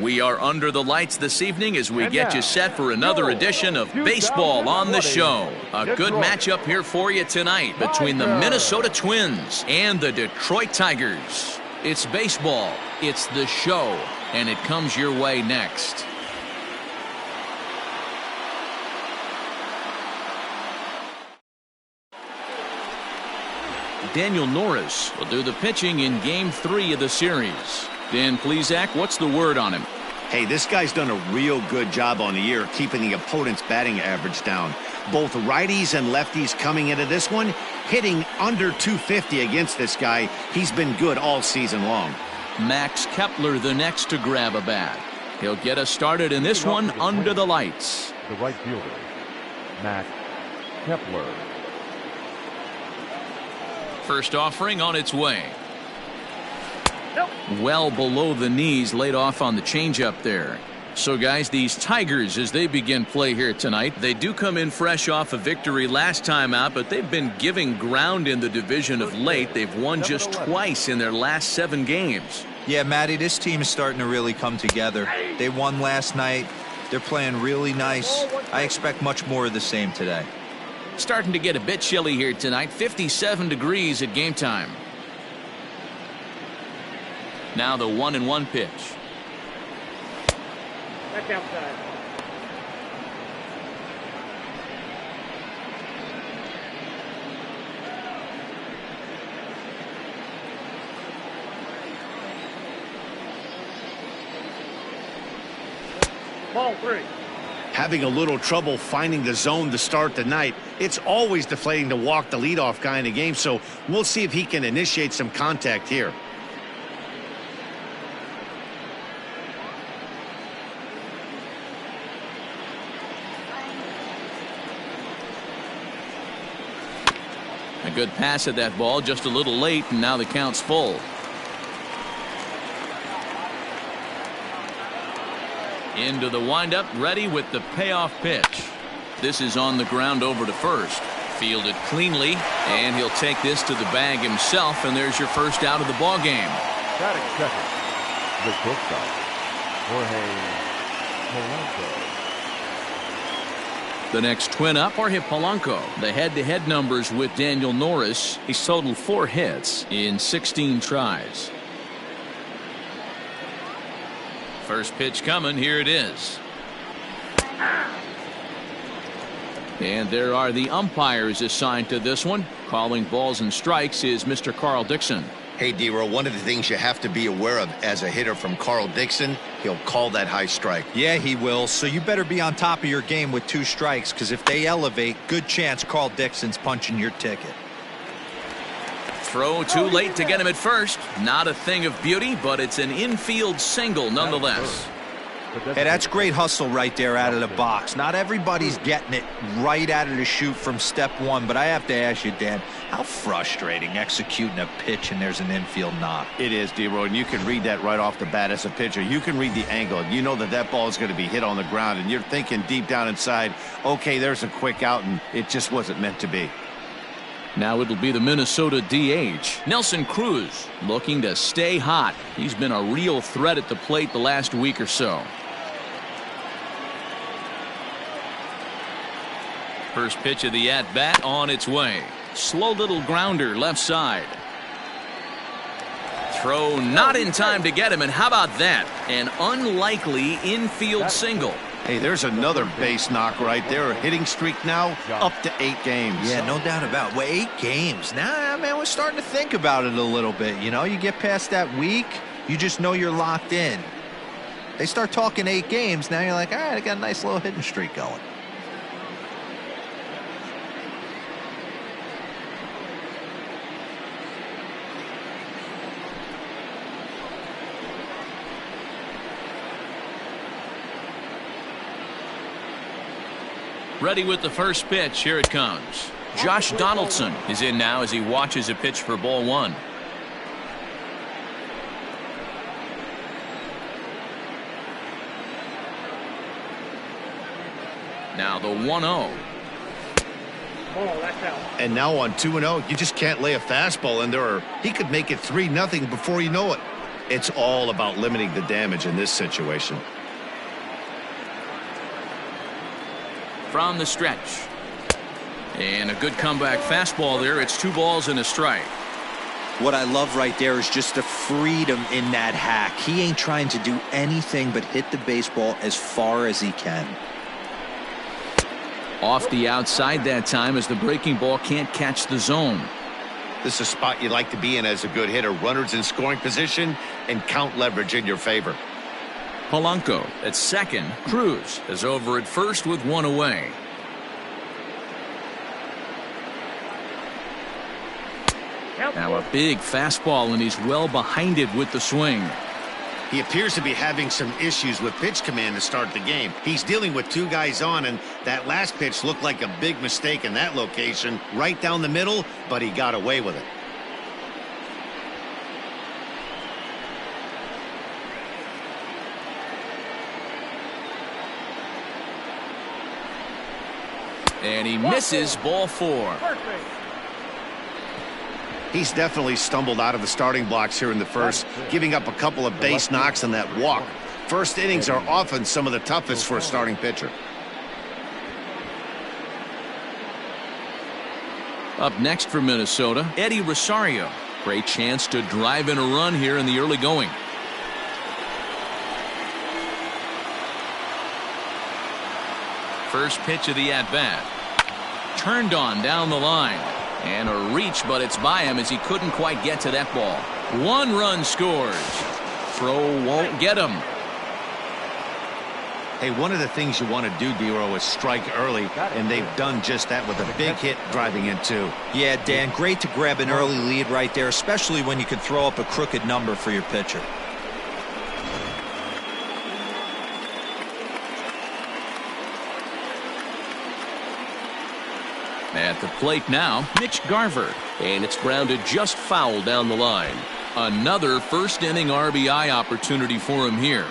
We are under the lights this evening as we get you set for another edition of Baseball on the Show. A good matchup here for you tonight between the Minnesota Twins and the Detroit Tigers. It's baseball, it's the show, and it comes your way next. Daniel Norris will do the pitching in Game 3 of the series. Dan Plesac, what's the word on him? Hey, this guy's done a real good job on the year keeping the opponent's batting average down. Both righties and lefties coming into this one, hitting under 250 against this guy. He's been good all season long. Max Kepler the next to grab a bat. He'll get us started in this one under the lights. The right fielder, Max Kepler. First offering on its way. Well below the knees, laid off on the changeup there. So guys, these Tigers, as they begin play here tonight, they do come in fresh off a victory last time out, but they've been giving ground in the division of late. They've won just twice in their last 7 games. Yeah, Matty, this team is starting to really come together. They won last night. They're playing really nice. I expect much more of the same today. Starting to get a bit chilly here tonight, 57 degrees at game time. Now the 1-1 pitch. Back outside. Ball 3. Having a little trouble finding the zone to start the night. It's always deflating to walk the leadoff guy in the game, so we'll see if he can initiate some contact here. A good pass at that ball, just a little late, and now the count's full. Into the windup, ready with the payoff pitch. This is on the ground over to first. Fielded cleanly, and he'll take this to the bag himself, and there's your first out of the ball game. Batting second, the shortstop, Jorge Polanco. The next twin up, Jorge Polanco. The head-to-head numbers with Daniel Norris. He's totaled 4 hits in 16 tries. First pitch coming. Here it is. And there are the umpires assigned to this one. Calling balls and strikes is Mr. Carl Dixon. Hey, D-Roll, one of the things you have to be aware of as a hitter from Carl Dixon, he'll call that high strike. Yeah, he will. So you better be on top of your game with 2 strikes, because if they elevate, good chance Carl Dixon's punching your ticket. Throw too late to get him at first. Not a thing of beauty, but it's an infield single nonetheless. Hey, that's great hustle right there out of the box. Not everybody's getting it right out of the chute from step 1, but I have to ask you, Dan, how frustrating executing a pitch and there's an infield knock. It is, D-Roll, and you can read that right off the bat as a pitcher. You can read the angle. You know that that ball is going to be hit on the ground, and you're thinking deep down inside, okay, there's a quick out, and it just wasn't meant to be. Now it'll be the Minnesota DH, Nelson Cruz, looking to stay hot. He's been a real threat at the plate the last week or so. First pitch of the at-bat on its way. Slow little grounder left side. Throw not in time to get him, and how about that? An unlikely infield single. Hey, there's another base knock right there. A hitting streak now up to 8 games. Yeah, no doubt about it. Well, 8 games. Now, man, we're starting to think about it a little bit. You know, you get past that week, you just know you're locked in. They start talking 8 games, now you're like, all right, I got a nice little hitting streak going. Ready with the first pitch. Here it comes. Josh Donaldson is in now as he watches a pitch for ball 1. Now the 1-0. And now on 2-0, you just can't lay a fastball in there, or he could make it 3-0 before you know it. It's all about limiting the damage in this situation. From the stretch. And a good comeback fastball there. It's 2 balls and a strike. What I love right there is just the freedom in that hack. He ain't trying to do anything but hit the baseball as far as he can. Off the outside that time as the breaking ball can't catch the zone. This is a spot you'd like to be in as a good hitter. Runners in scoring position and count leverage in your favor. Polanco at second. Cruz is over at first with 1 away. Now a big fastball, and he's well behind it with the swing. He appears to be having some issues with pitch command to start the game. He's dealing with 2 guys on, and that last pitch looked like a big mistake in that location, right down the middle, but he got away with it. And he misses ball 4. He's definitely stumbled out of the starting blocks here in the first, giving up a couple of base knocks on that walk. First innings are often some of the toughest for a starting pitcher. Up next for Minnesota, Eddie Rosario. Great chance to drive in a run here in the early going. First pitch of the at-bat. Turned on down the line. And a reach, but it's by him as he couldn't quite get to that ball. 1 run scores. Throw won't get him. Hey, one of the things you want to do, D-Row, is strike early, and they've done just that with a big hit driving in 2. Yeah, Dan, great to grab an early lead right there, especially when you can throw up a crooked number for your pitcher. At the plate now, Mitch Garver. And it's grounded just foul down the line. Another first inning RBI opportunity for him here.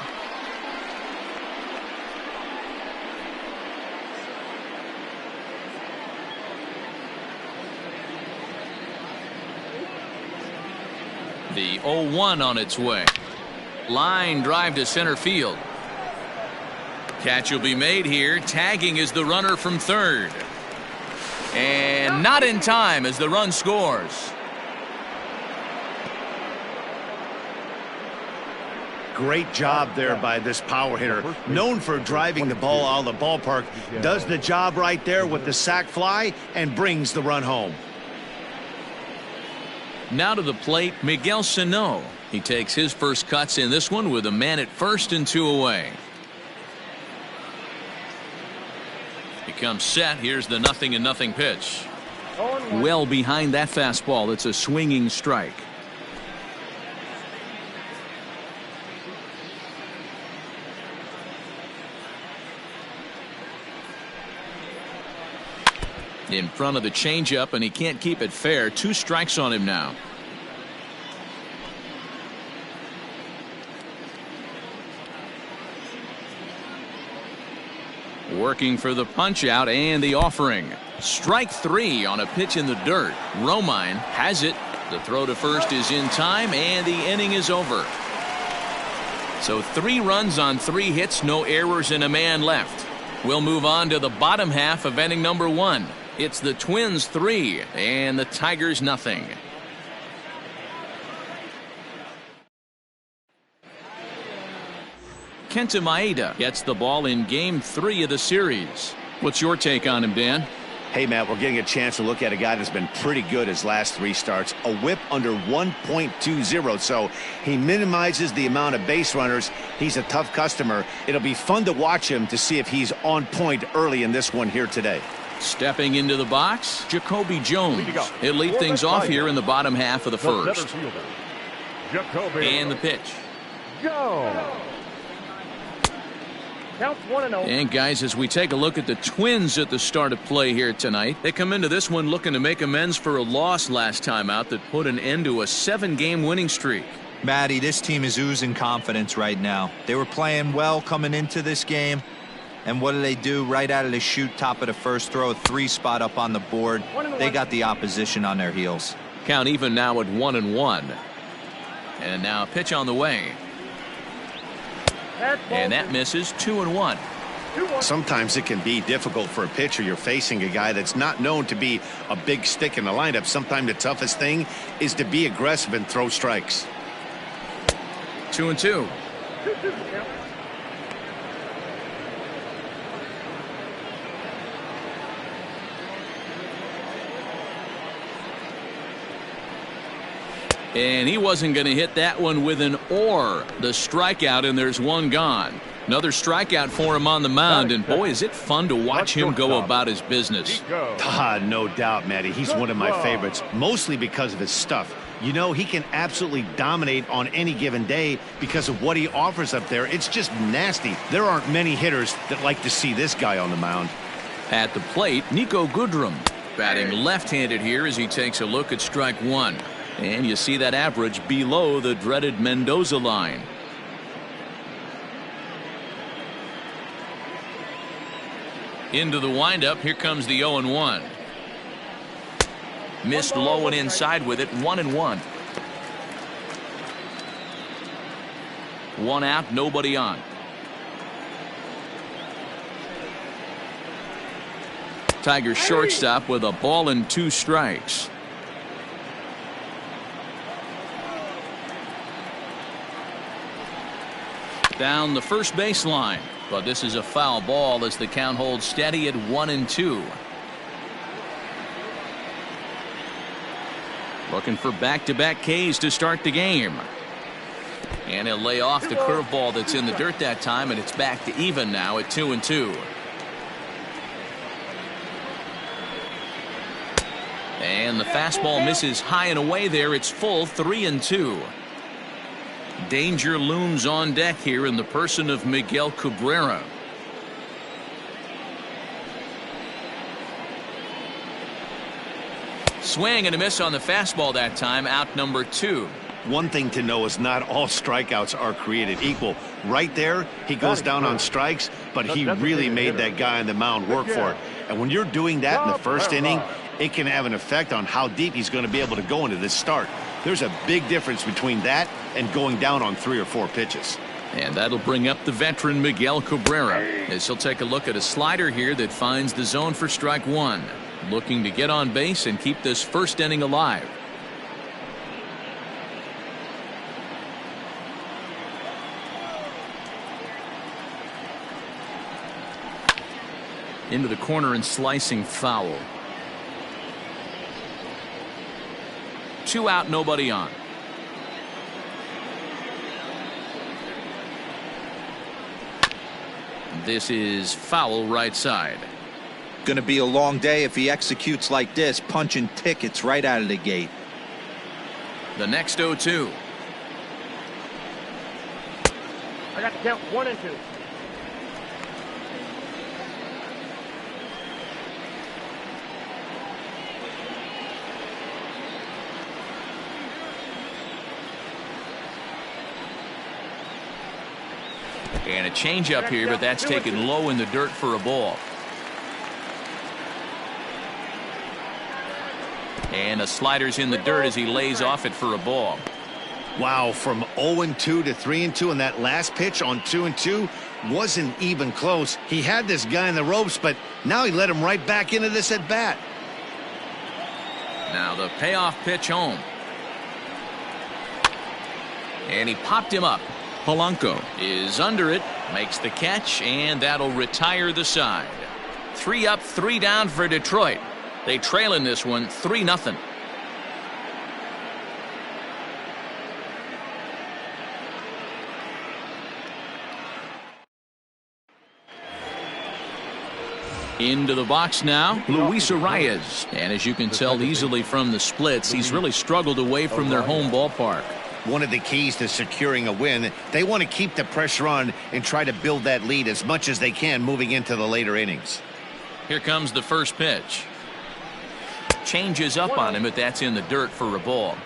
The 0-1 on its way. Line drive to center field. Catch will be made here. Tagging is the runner from third. And not in time as the run scores. Great job there by this power hitter. Known for driving the ball out of the ballpark. Does the job right there with the sac fly and brings the run home. Now to the plate, Miguel Sano. He takes his first cuts in this one with a man at first and 2 away. Comes set. Here's the 0-0 pitch. Well behind that fastball. It's a swinging strike. In front of the changeup, and he can't keep it fair. 2 strikes on him now. Working for the punch out and the offering. Strike 3 on a pitch in the dirt. Romine has it. The throw to first is in time, and the inning is over. So 3 runs on 3 hits, no errors, and a man left. We'll move on to the bottom half of inning number 1. It's the Twins 3 and the Tigers nothing. Kenta Maeda gets the ball in game 3 of the series. What's your take on him, Dan? Hey, Matt, we're getting a chance to look at a guy that's been pretty good his last 3 starts. A whip under 1.20, so he minimizes the amount of base runners. He's a tough customer. It'll be fun to watch him to see if he's on point early in this one here today. Stepping into the box, Jacoby Jones. He'll lead things off here in the bottom half of the first. And the pitch. Go. Counts 1-0. And guys, as we take a look at the Twins at the start of play here tonight, they come into this one looking to make amends for a loss last time out that put an end to a 7-game winning streak. Matty, this team is oozing confidence right now. They were playing well coming into this game. And what do? Right out of the chute, top of the first, throw a 3 spot up on the board. They got the opposition on their heels. Count even now at 1-1. And now a pitch on the way. And that misses 2-1. Sometimes it can be difficult for a pitcher. You're facing a guy that's not known to be a big stick in the lineup. Sometimes the toughest thing is to be aggressive and throw strikes. 2-2. And he wasn't going to hit that one with an or. The strikeout, and there's one gone. Another strikeout for him on the mound, and boy, is it fun to watch him go about his business. No doubt, Matty. He's one of my favorites, mostly because of his stuff. You know, he can absolutely dominate on any given day because of what he offers up there. It's just nasty. There aren't many hitters that like to see this guy on the mound. At the plate, Niko Goodrum batting left-handed here as he takes a look at strike one. And you see that average below the dreaded Mendoza line. Into the windup, here comes the 0-1. Missed low and inside with it, 1-1. One out, nobody on. Tigers shortstop with a ball and 2 strikes. Down the first baseline, but this is a foul ball as the count holds steady at 1-2. Looking for back-to-back Ks to start the game. And he'll lay off the curveball that's in the dirt that time, and it's back to even now at 2-2. And the fastball misses high and away there. It's full, 3-2. Danger looms on deck here in the person of Miguel Cabrera. Swing and a miss on the fastball that time, out number 2. One thing to know is not all strikeouts are created equal. Right there, he goes down on strikes, but he really made that guy on the mound work for it. And when you're doing that in the first inning, it can have an effect on how deep he's going to be able to go into this start. There's a big difference between that and going down on 3 or 4 pitches. And that'll bring up the veteran Miguel Cabrera as he'll take a look at a slider here that finds the zone for strike 1. Looking to get on base and keep this first inning alive. Into the corner and slicing foul. 2 out, nobody on. This is foul right side. Going to be a long day if he executes like this, punching tickets right out of the gate. The next 0-2. I got to count 1 and 2. And a changeup here, but that's taken low in the dirt for a ball. And a slider's in the dirt as he lays off it for a ball. Wow, from 0-2 to 3-2, and that last pitch on 2-2 wasn't even close. He had this guy in the ropes, but now he let him right back into this at bat. Now the payoff pitch home. And he popped him up. Polanco is under it, makes the catch, and that'll retire the side. 3 up, 3 down for Detroit. They trail in this one 3-0. Into the box now, Luis Arias. And as you can tell easily from the splits, he's really struggled away from their home ballpark. One of the keys to securing a win, they want to keep the pressure on and try to build that lead as much as they can moving into the later innings. Here comes the first pitch. Changes up on him, but that's in the dirt for a ball.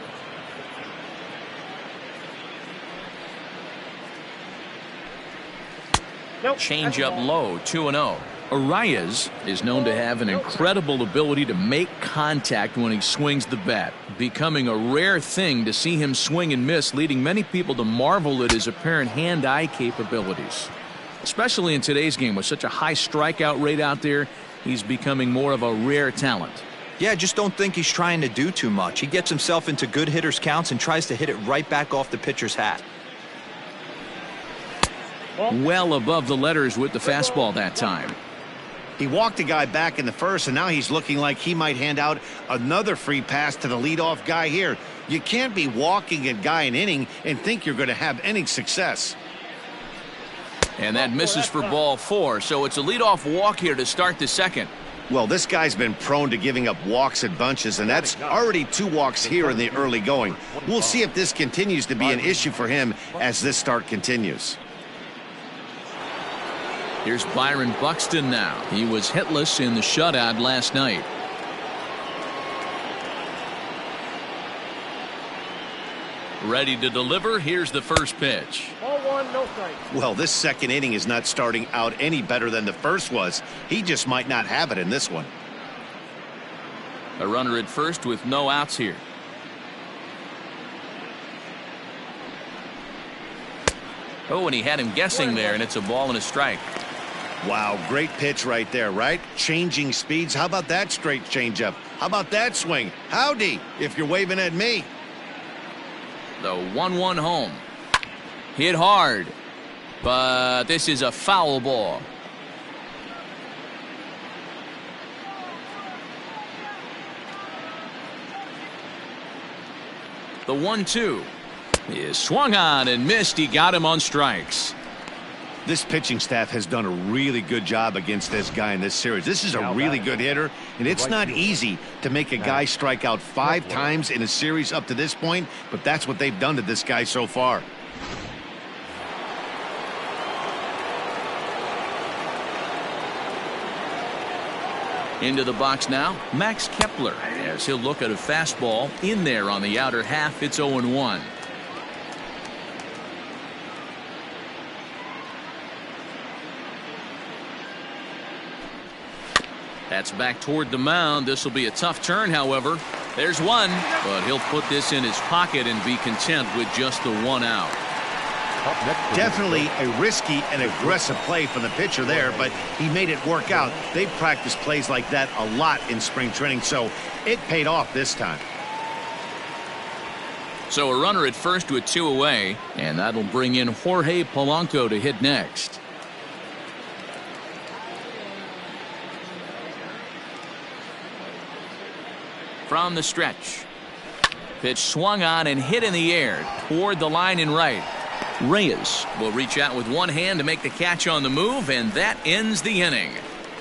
Change up low, 2-0. Arias is known to have an incredible ability to make contact when he swings the bat, becoming a rare thing to see him swing and miss, leading many people to marvel at his apparent hand-eye capabilities. Especially in today's game with such a high strikeout rate out there, he's becoming more of a rare talent. Yeah, I just don't think he's trying to do too much. He gets himself into good hitters' counts and tries to hit it right back off the pitcher's hat. Well above the letters with the fastball that time. He walked a guy back in the first, and now he's looking like he might hand out another free pass to the leadoff guy here. You can't be walking a guy an inning and think you're going to have any success. And that misses for ball 4, so it's a leadoff walk here to start the second. Well, this guy's been prone to giving up walks at bunches, and that's already 2 walks here in the early going. We'll see if this continues to be an issue for him as this start continues. Here's Byron Buxton now. He was hitless in the shutout last night. Ready to deliver. Here's the first pitch. Ball 1, no strike. Well, this second inning is not starting out any better than the first was. He just might not have it in this one. A runner at first with no outs here. Oh, and he had him guessing there, and it's a ball and a strike. Wow, great pitch right there, right? Changing speeds. How about that straight changeup? How about that swing? Howdy, if you're waving at me. The 1-1 home. Hit hard, but this is a foul ball. The 1-2 is swung on and missed. He got him on strikes. This pitching staff has done a really good job against this guy in this series. This is a really good hitter, and it's not easy to make a guy strike out 5 times in a series up to this point, but that's what they've done to this guy so far. Into the box now, Max Kepler, as he'll look at a fastball in there on the outer half. It's 0-1. That's back toward the mound. This will be a tough turn, however. There's one, but he'll put this in his pocket and be content with just the 1 out. Definitely a risky and aggressive play from the pitcher there, but he made it work out. They've practiced plays like that a lot in spring training, so it paid off this time. So a runner at first with 2 away, and that'll bring in Jorge Polanco to hit next. From the stretch. Pitch swung on and hit in the air toward the line and right. Reyes will reach out with one hand to make the catch on the move, and that ends the inning.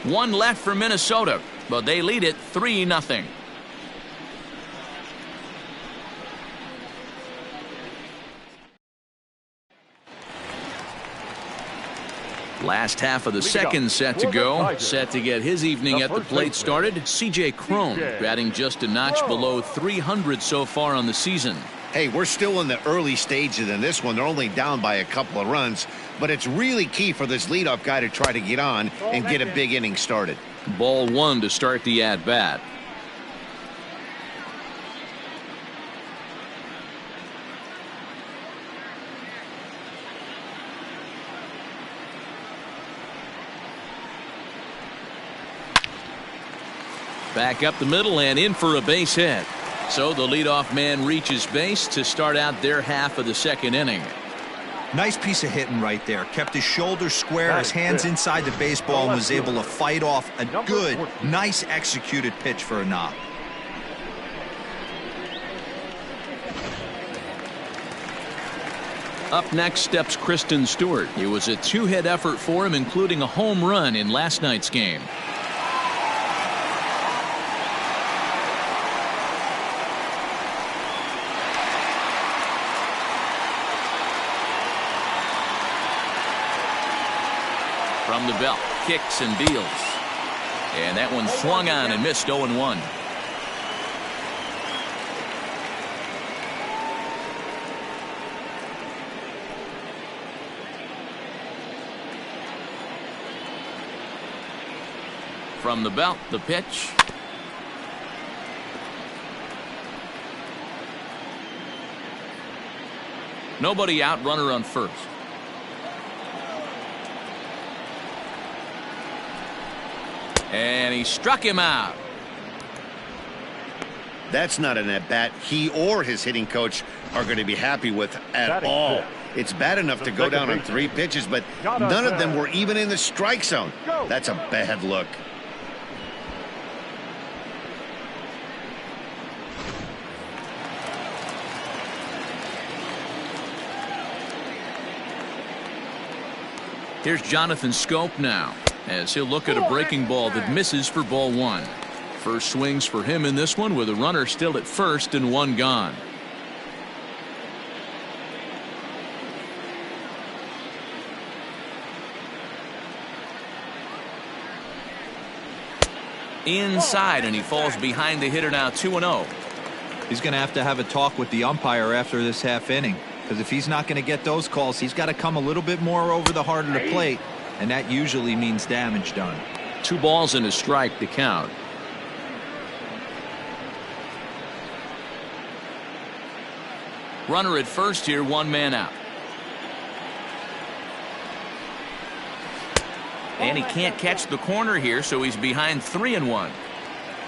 1 left for Minnesota, but they lead it 3-0. Last half of the second set to go. Set to get his evening at the plate started. C.J. Cron batting just a notch below 300 so far on the season. Hey, we're still in the early stages in this one. They're only down by a couple of runs, but it's really key for this leadoff guy to try to get on and get a big inning started. Ball 1 to start the at-bat. Back up the middle and in for a base hit. So the leadoff man reaches base to start out their half of the second inning. Nice piece of hitting right there. Kept his shoulders square, his hands inside the baseball, and was able to fight off a good, nice executed pitch for a knock. Up next steps Kristen Stewart. It was a 2-hit effort for him, including a home run in last night's game. From the belt, kicks and deals. And that one swung on and missed. 0-1. From the belt, the pitch. Nobody out, runner on first. And he struck him out. That's not an at-bat he or his hitting coach are going to be happy with at all. It's bad enough to go down on 3 pitches, but none of them were even in the strike zone. That's a bad look. Here's Jonathan Schoop now, as he'll look at a breaking ball that misses for ball 1. First swings for him in this one with a runner still at first and 1 gone. Inside, and he falls behind the hitter now 2-0. He's going to have a talk with the umpire after this half inning, because if he's not going to get those calls, he's got to come a little bit more over the heart of the plate, and that usually means damage done. 2 balls and a strike to count. Runner at first here, 1 man out. And he can't catch the corner here, so he's behind 3-1.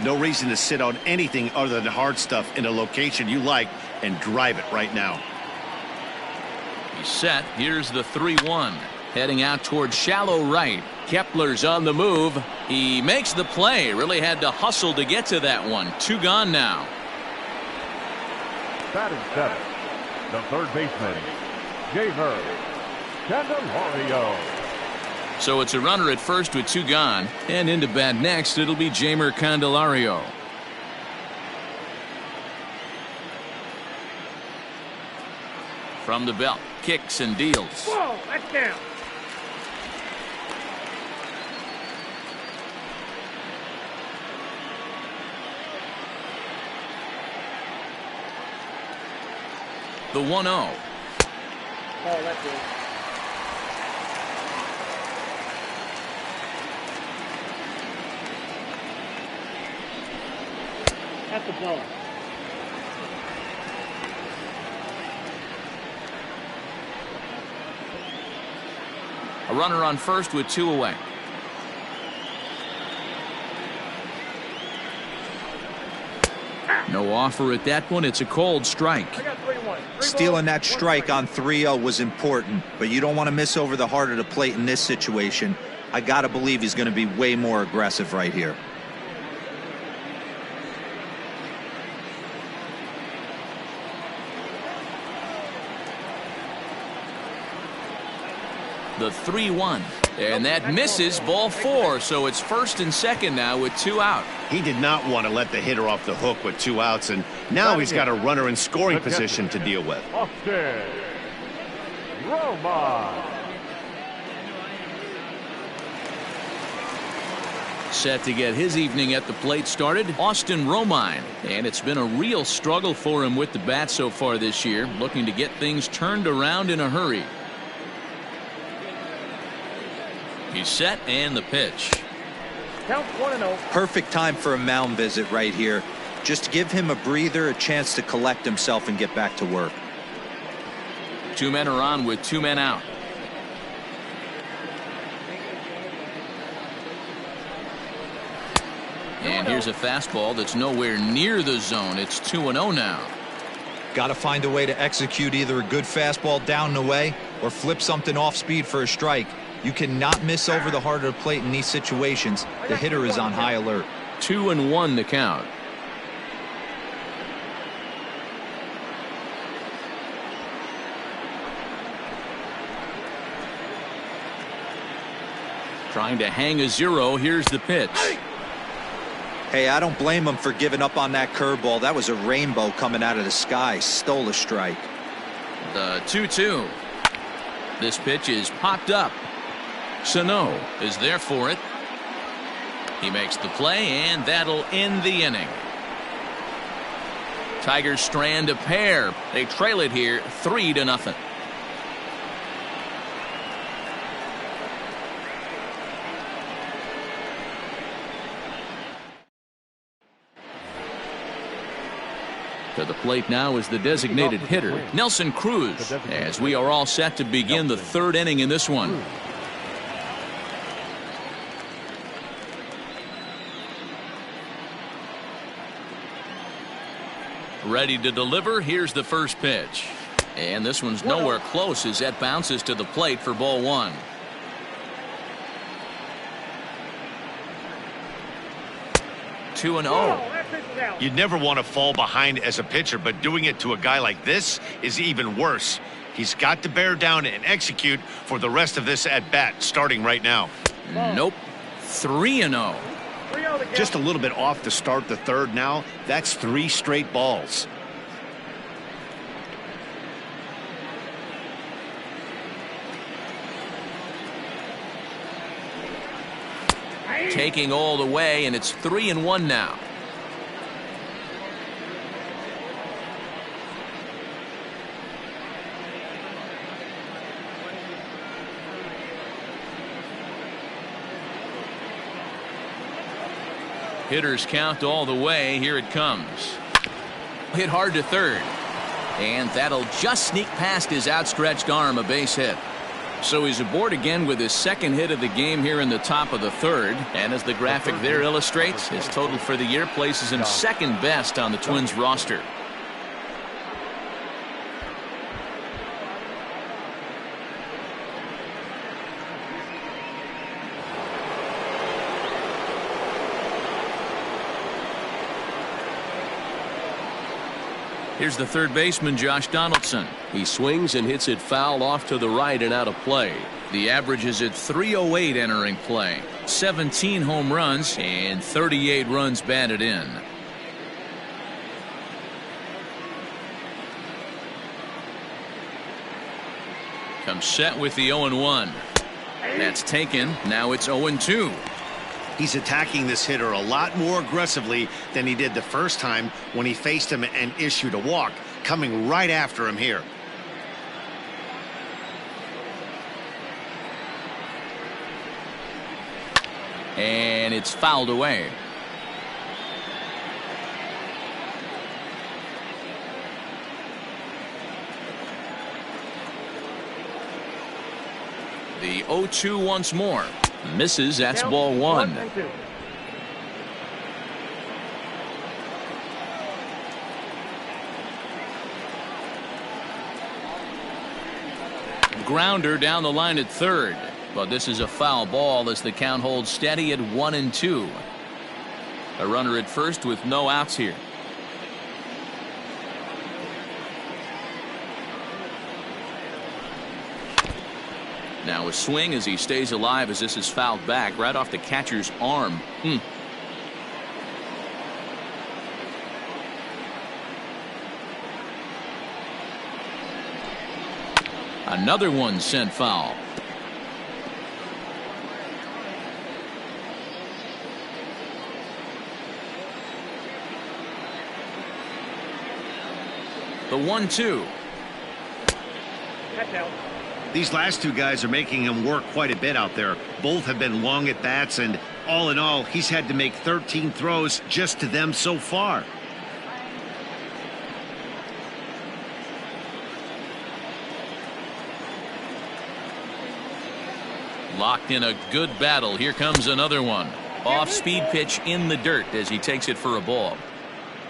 No reason to sit on anything other than hard stuff in a location you like and drive it right now. He's set. Here's the 3-1. Heading out towards shallow right. Kepler's on the move. He makes the play. Really had to hustle to get to that one. 2 gone now. Batting 7, the third baseman, Jeimer Candelario. So it's a runner at first with 2 gone. And into bat next, it'll be Jeimer Candelario. From the belt, kicks and deals. Whoa, that's down. The 1-0. Oh, that's it. That's the ball. A runner on first with 2 away. No offer at that one. It's a cold strike. I got 3-1. Stealing that strike on 3-0 was important, but you don't want to miss over the heart of the plate in this situation. I got to believe he's going to be way more aggressive right here. The 3-1. And that misses, ball 4. So it's first and second now with 2 out. He did not want to let the hitter off the hook with 2 outs, and now he's got a runner in scoring position to deal with. Austin Romine. Set to get his evening at the plate started, Austin Romine. And it's been a real struggle for him with the bat so far this year, looking to get things turned around in a hurry. He's set, and the pitch. Count 1-0. Perfect time for a mound visit right here. Just give him a breather, a chance to collect himself and get back to work. 2 men are on with 2 men out. And here's a fastball that's nowhere near the zone. It's 2-0 now. Got to find a way to execute either a good fastball down the way or flip something off speed for a strike. You cannot miss over the heart of the plate in these situations. The hitter is on high alert. 2-1 the count. Trying to hang a 0. Here's the pitch. Hey, I don't blame him for giving up on that curveball. That was a rainbow coming out of the sky. Stole a strike. The 2-2. This pitch is popped up. Sano is there for it. He makes the play, and that'll end the inning. Tigers strand a pair. They trail it here 3-0. To the plate now is the designated hitter, Nelson Cruz, as we are all set to begin the third inning in this one. Ready to deliver. Here's the first pitch. And this one's nowhere close as that bounces to the plate for ball one. Two and oh. You'd never want to fall behind as a pitcher, but doing it to a guy like this is even worse. He's got to bear down and execute for the rest of this at bat, starting right now. Nope. 3-0. Just a little bit off to start the third now. That's 3 straight balls. Taking all the way, and it's 3-1 now. Hitters count all the way. Here it comes. Hit hard to third. And that'll just sneak past his outstretched arm, a base hit. So he's aboard again with his second hit of the game here in the top of the third. And as the graphic there illustrates, his total for the year places him second best on the Twins roster. Here's the third baseman, Josh Donaldson. He swings and hits it foul off to the right and out of play. The average is at .308 entering play. 17 home runs and 38 runs batted in. Comes set with the 0-1. That's taken. Now it's 0-2. He's attacking this hitter a lot more aggressively than he did the first time when he faced him and issued a walk, coming right after him here. And it's fouled away. The 0-2 once more. Misses. That's ball one. Grounder down the line at third. But this is a foul ball as the count holds steady at 1-2. A runner at first with no outs here. Now a swing as he stays alive as this is fouled back right off the catcher's arm. Another one sent foul. The 1-2. These last two guys are making him work quite a bit out there. Both have been long at bats, and all in all, he's had to make 13 throws just to them so far. Locked in a good battle. Here comes another one. Off-speed pitch in the dirt as he takes it for a ball.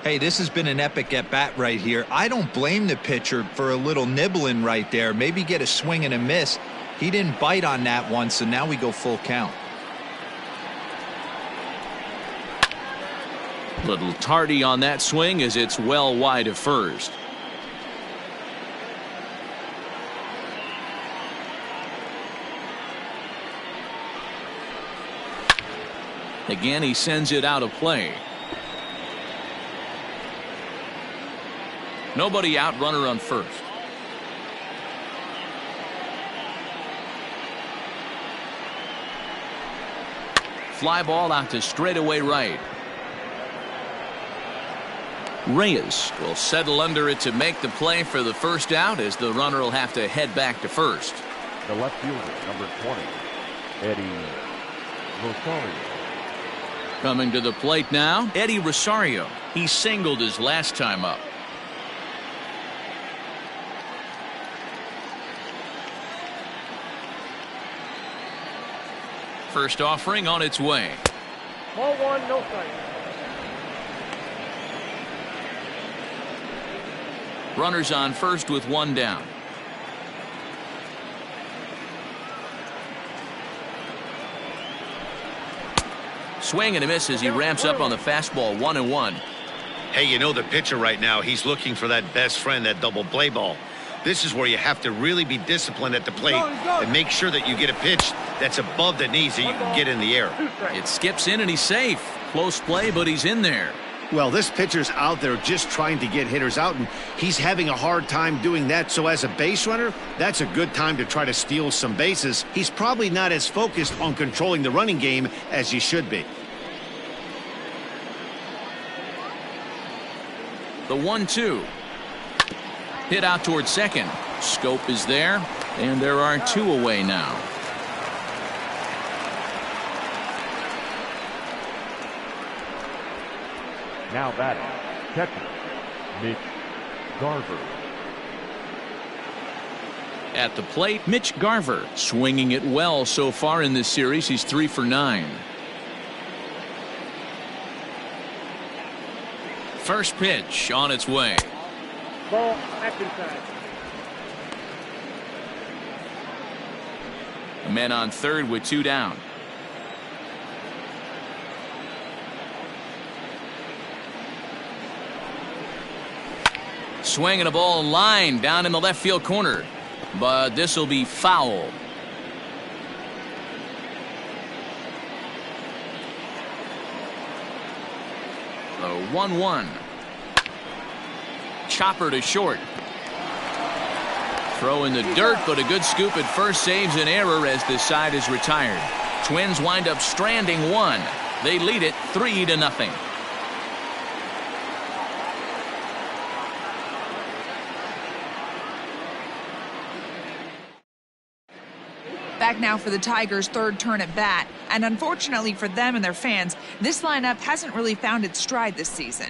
Hey, this has been an epic at-bat right here. I don't blame the pitcher for a little nibbling right there. Maybe get a swing and a miss. He didn't bite on that one, so now we go full count. Little tardy on that swing as it's well wide of first. Again, he sends it out of play. Nobody out, runner on first. Fly ball out to straightaway right. Reyes will settle under it to make the play for the first out as the runner will have to head back to first. The left fielder, number 20, Eddie Rosario. Coming to the plate now, Eddie Rosario. He singled his last time up. First offering on its way. Ball one, no strike. Runners on first with one down. Swing and a miss as he ramps up on the fastball. 1-1. Hey, you know the pitcher right now, he's looking for that best friend, that double play ball. This is where you have to really be disciplined at the plate and make sure that you get a pitch that's above the knees that you can get in the air. It skips in and he's safe. Close play, but he's in there. Well, this pitcher's out there just trying to get hitters out, and he's having a hard time doing that. So as a base runner, that's a good time to try to steal some bases. He's probably not as focused on controlling the running game as he should be. The 1-2. Hit out towards second. Scope is there, and there are two away now. Now batting, catcher, Mitch Garver. At the plate, Mitch Garver swinging it well so far in this series. He's 3 for 9. First pitch on its way. Ball back inside. A man on third with 2 down. Swinging a ball line down in the left field corner, but this will be foul. The 1-1. Chopper to short. Throw in the dirt, but a good scoop at first saves an error as this side is retired. Twins wind up stranding one. They lead it 3-0. Back now for the Tigers' third turn at bat, and unfortunately for them and their fans, this lineup hasn't really found its stride this season.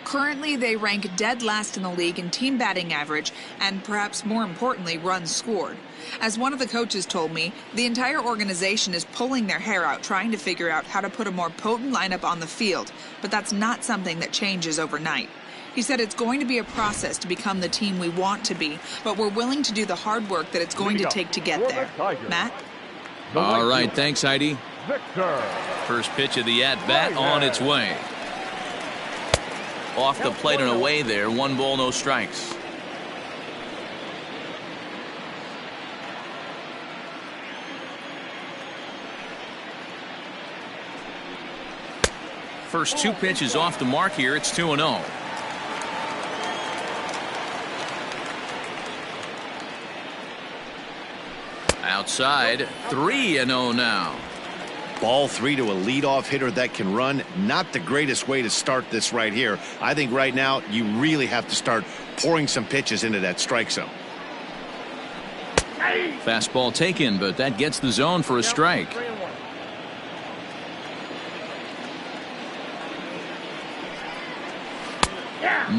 Currently, they rank dead last in the league in team batting average and, perhaps more importantly, runs scored. As one of the coaches told me, the entire organization is pulling their hair out trying to figure out how to put a more potent lineup on the field, but that's not something that changes overnight. He said it's going to be a process to become the team we want to be, but we're willing to do the hard work that it's going to take to get there. Matt? All right, thanks, Heidi. Victor. First pitch of the at-bat on its way. Off the plate and away there. 1 ball, no strikes. First 2 pitches off the mark here. It's 2-0. Outside, 3-0 now. Ball 3 to a leadoff hitter that can run. Not the greatest way to start this right here. I think right now you really have to start pouring some pitches into that strike zone. Fastball taken, but that gets the zone for a strike. 3-1.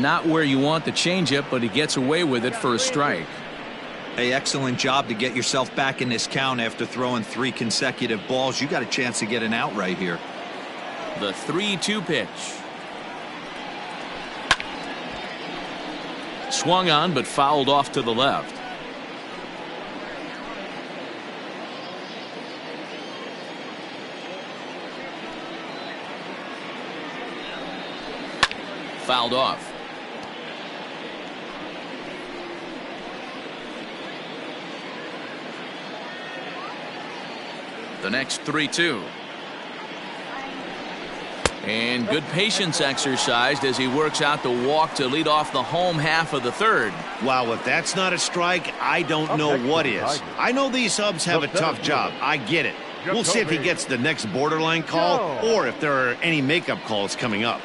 Not where you want the changeup, but he gets away with it for a strike. Hey, excellent job to get yourself back in this count after throwing 3 consecutive balls. You got a chance to get an out right here. The 3-2 pitch. Swung on, but fouled off to the left. Fouled off. The next 3-2. And good patience exercised as he works out the walk to lead off the home half of the third. Wow, if that's not a strike, I don't know what is. I know these subs have a tough job. I get it. We'll see if he gets the next borderline call or if there are any makeup calls coming up.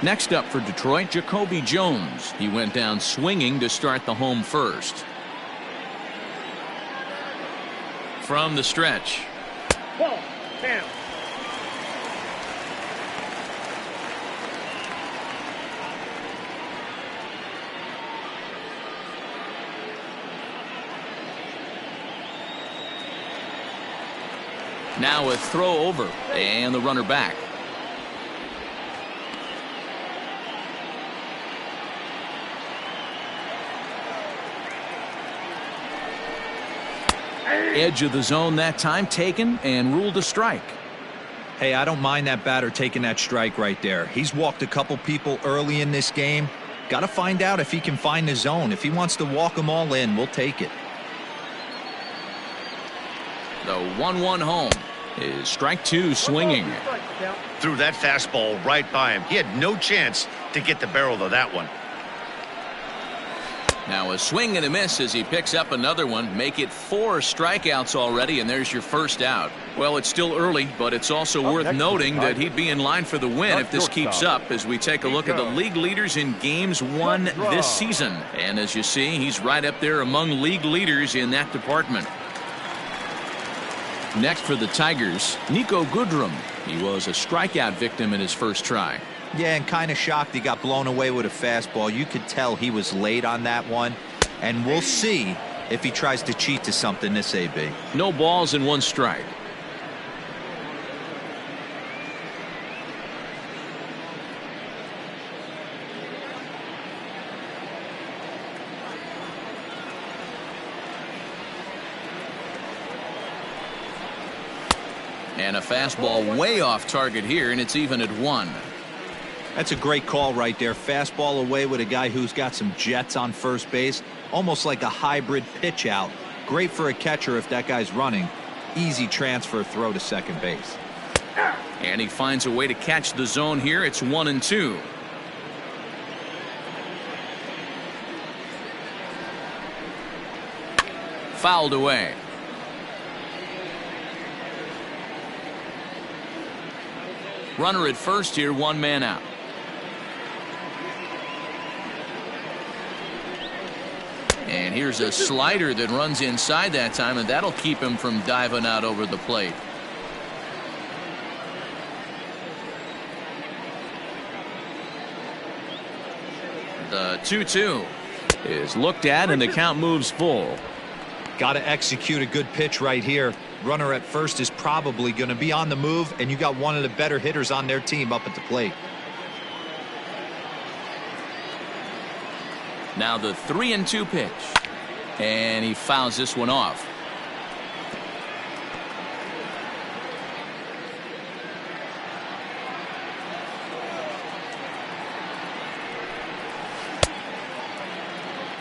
Next up for Detroit, Jacoby Jones. He went down swinging to start the home first. From the stretch. Ball down. Now a throw over and the runner back. Edge of the zone that time taken and ruled a strike. Hey, I don't mind that batter taking that strike right there. He's walked a couple people early in this game. Got to find out if he can find the zone. If he wants to walk them all in, we'll take it. The 1-1 home is strike two swinging. Threw that fastball right by him. He had no chance to get the barrel of that one. Now a swing and a miss as he picks up another one. Make it 4 strikeouts already, and there's your first out. Well, it's still early, but it's also worth noting that he'd be in line for the win if this keeps up as we take a look at the league leaders in games won this season. And as you see, he's right up there among league leaders in that department. Next for the Tigers, Niko Goodrum. He was a strikeout victim in his first try. Yeah, and kind of shocked he got blown away with a fastball. You could tell he was late on that one. And we'll see if he tries to cheat to something this AB. No balls and 1 strike. And a fastball way off target here, and it's even at 1. That's a great call right there. Fastball away with a guy who's got some jets on first base. Almost like a hybrid pitch out. Great for a catcher if that guy's running. Easy transfer throw to second base. And he finds a way to catch the zone here. It's 1-2. Fouled away. Runner at first here, 1 man out. And here's a slider that runs inside that time, and that'll keep him from diving out over the plate. The 2-2 is looked at, and the count moves full. Got to execute a good pitch right here. Runner at first is probably going to be on the move, and you got one of the better hitters on their team up at the plate. Now the 3-2 pitch, and he fouls this one off.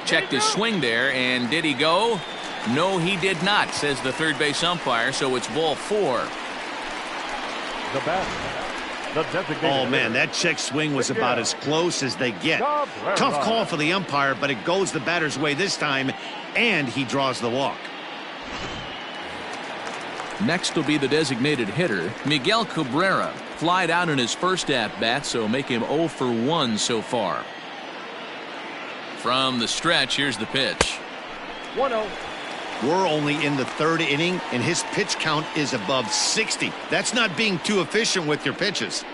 Checked his swing there, and did he go? No, he did not, says the third base umpire, so it's ball 4. The batter, the designated Oh, man, hitter. that check swing was about as close as they get. Tough call for the umpire, but it goes the batter's way this time, and he draws the walk. Next will be the designated hitter, Miguel Cabrera. Flied out in his first at-bat, so make him 0 for 1 so far. From the stretch, here's the pitch. 1-0. We're only in the 3rd inning, and his pitch count is above 60. That's not being too efficient with your pitches.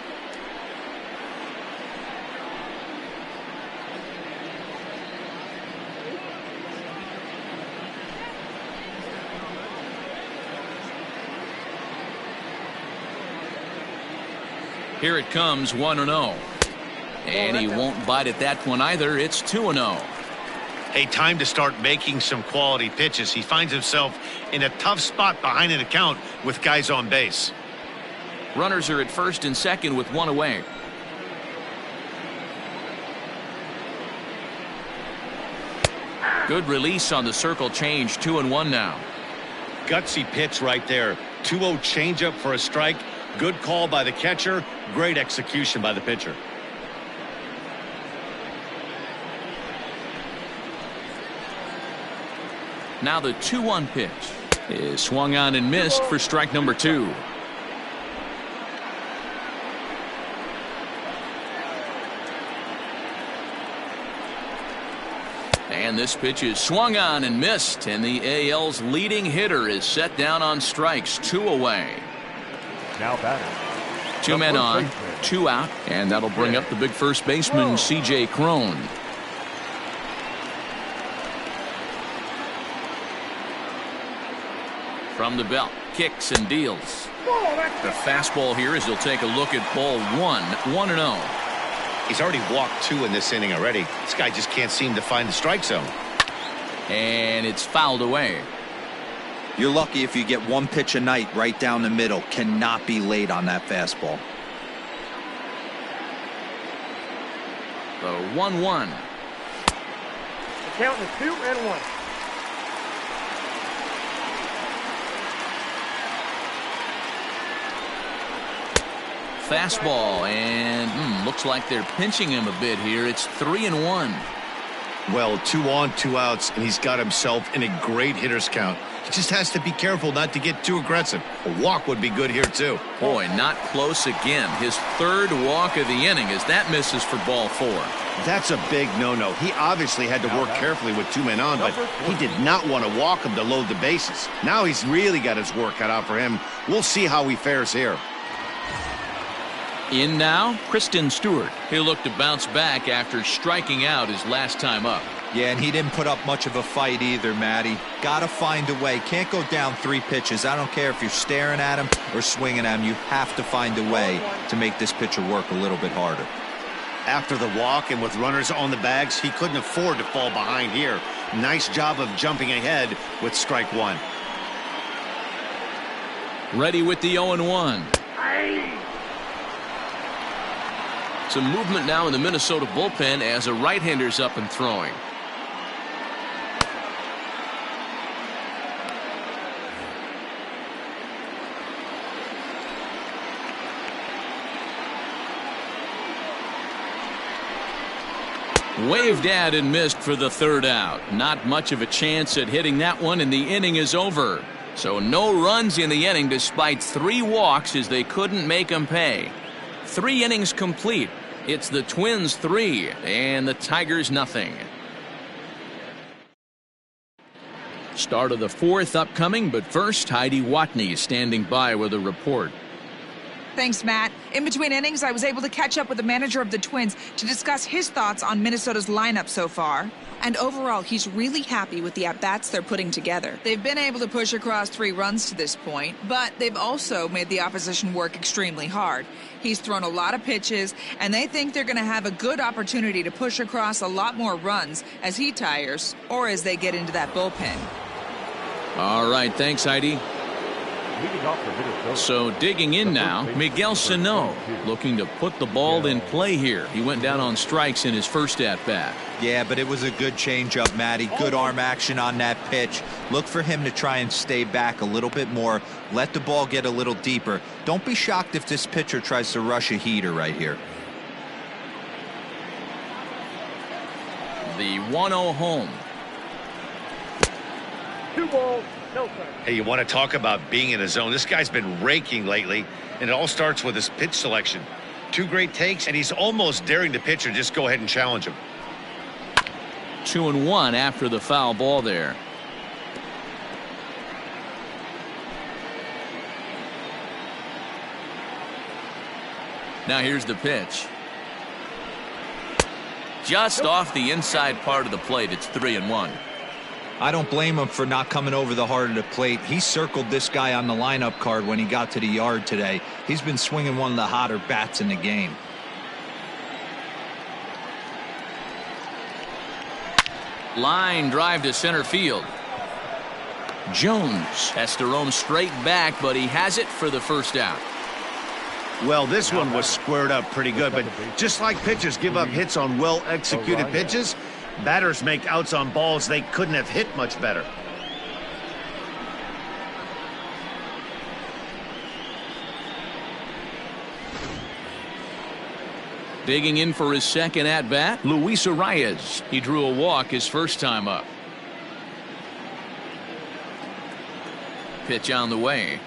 Here it comes, 1-0. And he won't bite at that one either. It's 2-0. Hey, time to start making some quality pitches. He finds himself in a tough spot behind an account with guys on base. Runners are at first and second with 1 away. Good release on the circle change. 2-1 now. Gutsy pitch right there. 2-0 changeup for a strike. Good call by the catcher. Great execution by the pitcher. Now the 2-1 pitch is swung on and missed for strike number 2. And this pitch is swung on and missed, and the AL's leading hitter is set down on strikes. 2 away. Now batting. 2 men on, 2 out, and that'll bring up the big first baseman, C.J. Cron. From the belt, kicks and deals. Ball, that's The fastball here as he'll take a look at ball 1-0. He's already walked 2 in this inning already. This guy just can't seem to find the strike zone. And it's fouled away. You're lucky if you get 1 pitch a night right down the middle. Cannot be late on that fastball. The 1-1. the count is 2-1. Fastball, and looks like they're pinching him a bit here. It's 3-1. Well, 2 on, 2 outs, and he's got himself in a great hitter's count. He just has to be careful not to get too aggressive. A walk would be good here, too. Boy, not close again. His 3rd walk of the inning as that misses for ball 4. That's a big no-no. He obviously had to work carefully with 2 men on, but he did not want to walk him to load the bases. Now he's really got his work cut out for him. We'll see how he fares here. In now, Kristen Stewart. He'll look to bounce back after striking out his last time up. Yeah, and he didn't put up much of a fight either, Matty. Gotta find a way. Can't go down 3 pitches. I don't care if you're staring at him or swinging at him. You have to find a way to make this pitcher work a little bit harder. After the walk and with runners on the bags, he couldn't afford to fall behind here. Nice job of jumping ahead with strike 1. Ready with the 0-1. Some movement now in the Minnesota bullpen as a right-hander's up and throwing. Waved at and missed for the 3rd out. Not much of a chance at hitting that one, and the inning is over. So no runs in the inning despite 3 walks as they couldn't make them pay. 3 innings complete. It's the Twins 3 and the Tigers nothing. Start of the 4th upcoming, but first Heidi Watney standing by with a report. Thanks, Matt. In between innings, I was able to catch up with the manager of the Twins to discuss his thoughts on Minnesota's lineup so far. And overall, he's really happy with the at-bats they're putting together. They've been able to push across 3 runs to this point, but they've also made the opposition work extremely hard. He's thrown a lot of pitches, and they think they're going to have a good opportunity to push across a lot more runs as he tires or as they get into that bullpen. All right, thanks, Heidi. Leading off for Minnesota. So digging in now, Miguel Sano looking to put the ball in play here. He went down on strikes in his first at-bat. Yeah, but it was a good changeup, Matty. Good arm action on that pitch. Look for him to try and stay back a little bit more. Let the ball get a little deeper. Don't be shocked if this pitcher tries to rush a heater right here. The 1-0 home. 2 balls, no strikes. Hey, you want to talk about being in a zone? This guy's been raking lately, and it all starts with his pitch selection. 2 great takes, and he's almost daring the pitcher just go ahead and challenge him. 2-1 after the foul ball there. Now here's the pitch. Just off the inside part of the plate. It's 3-1. I don't blame him for not coming over the heart of the plate. He circled this guy on the lineup card when he got to the yard today. He's been swinging one of the hotter bats in the game. Line drive to center field. Jones has to roam straight back, but he has it for the 1st out. Well, this one was squared up pretty good, but just like pitchers give up hits on well-executed pitches, batters make outs on balls they couldn't have hit much better. Digging in for his 2nd at-bat, Luis Arias. He drew a walk his first time up. Pitch on the way.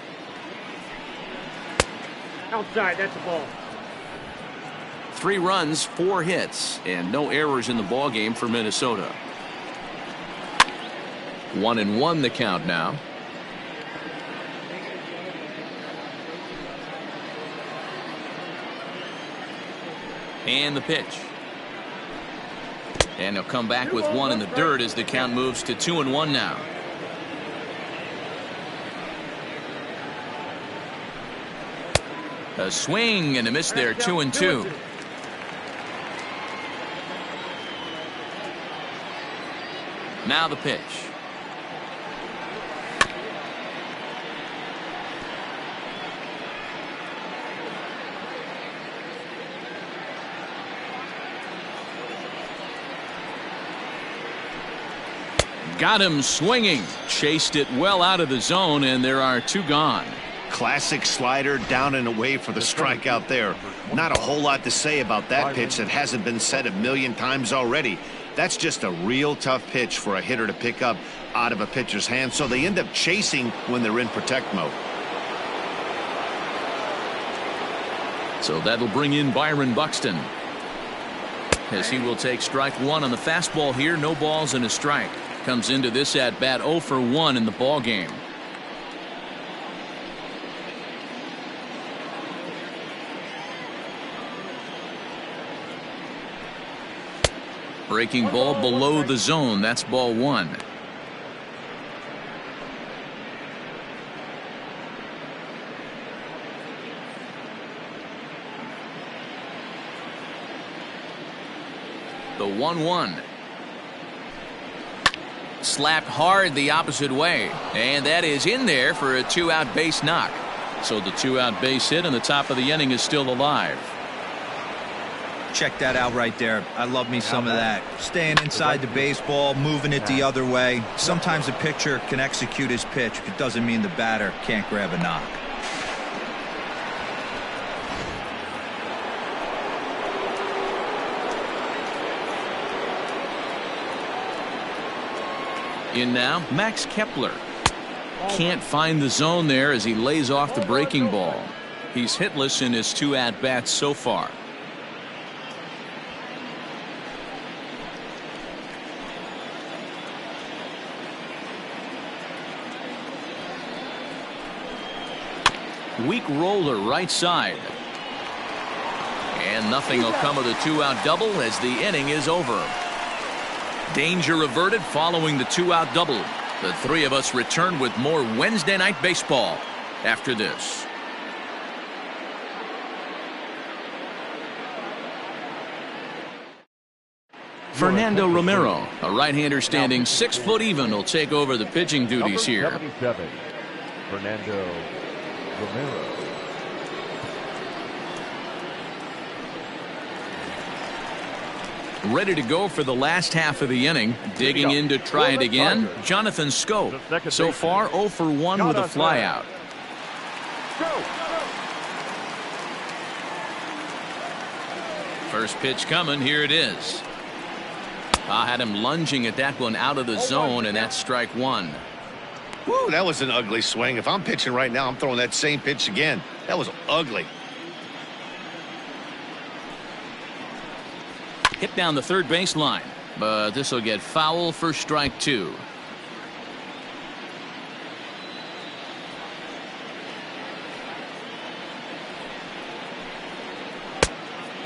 Outside, that's a ball. 3 runs, 4 hits, and no errors in the ballgame for Minnesota. 1-1 the count now. And the pitch. And he'll come back with 1 in the dirt as the count moves to 2-1 now. A swing and a miss there, 2-2. Now the pitch. Got him swinging. Chased it well out of the zone, and there are 2 gone. Classic slider down and away for the strikeout there. Not a whole lot to say about that pitch that hasn't been said a million times already. That's just a real tough pitch for a hitter to pick up out of a pitcher's hand, so they end up chasing when they're in protect mode. So that'll bring in Byron Buxton, as he will take strike 1 on the fastball here. No balls and a strike. Comes into this at bat 0 for 1 in the ball game. Breaking ball below the zone. That's ball 1. The 1-1. Slapped hard the opposite way, and that is in there for a 2-out base knock. So the 2-out base hit, and the top of the inning is still alive. Check that out right there. I love me some of that. Staying inside the baseball, moving it the other way. Sometimes a pitcher can execute his pitch, but it doesn't mean the batter can't grab a knock. In now, Max Kepler. Can't find the zone there as he lays off the breaking ball. He's hitless in his 2 at-bats so far. Weak roller right side. And nothing will come of the 2-out double as the inning is over. Danger averted following the 2-out double. The 3 of us return with more Wednesday Night Baseball after this. Fernando Romero, a right-hander standing 6 foot even, will take over the pitching duties here. 77, Fernando Romero. Ready to go for the last half of the inning. Digging in to try it again, Jonathan Schoop. So far 0 for 1 with a flyout. First pitch coming. Here it is. I had him lunging at that one out of the zone, and that's strike 1. Woo, that was an ugly swing. If I'm pitching right now, I'm throwing that same pitch again. That was ugly. Hit down the third base line, but this will get foul for strike 2.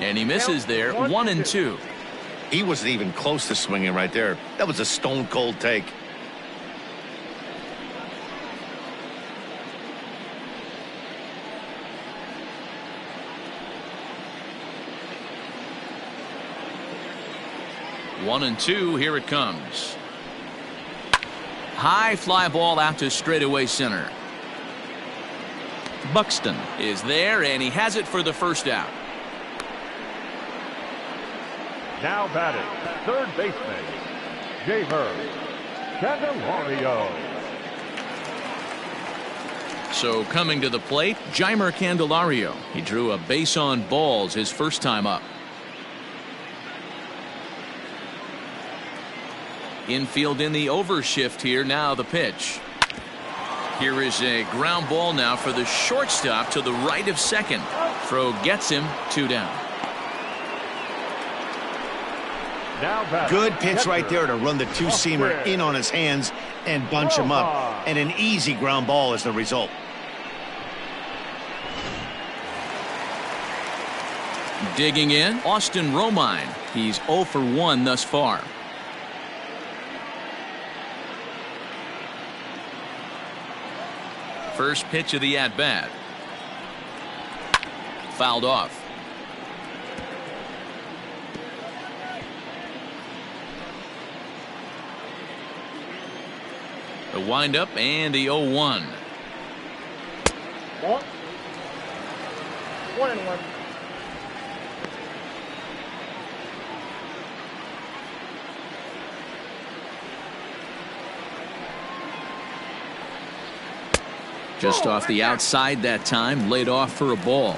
And he misses there. 1-2. He wasn't even close to swinging right there. That was a stone cold take. One and two. Here it comes. High fly ball out to straightaway center. Buxton is there, and he has it for the first out. Now batting, third baseman, Jeimer Candelario. So coming to the plate, Jeimer Candelario. He drew a base on balls his first time up. Infield in the overshift here. Now the pitch. Here is a ground ball now for the shortstop to the right of second. Throw gets him. 2 down. Good pitch right there to run the two-seamer in on his hands and bunch him up. And an easy ground ball as the result. Digging in, Austin Romine. He's 0 for 1 thus far. First pitch of the at-bat. fouled off. The windup and the 0-1. Ball. 1-1. Just off the outside that time, laid off for a ball.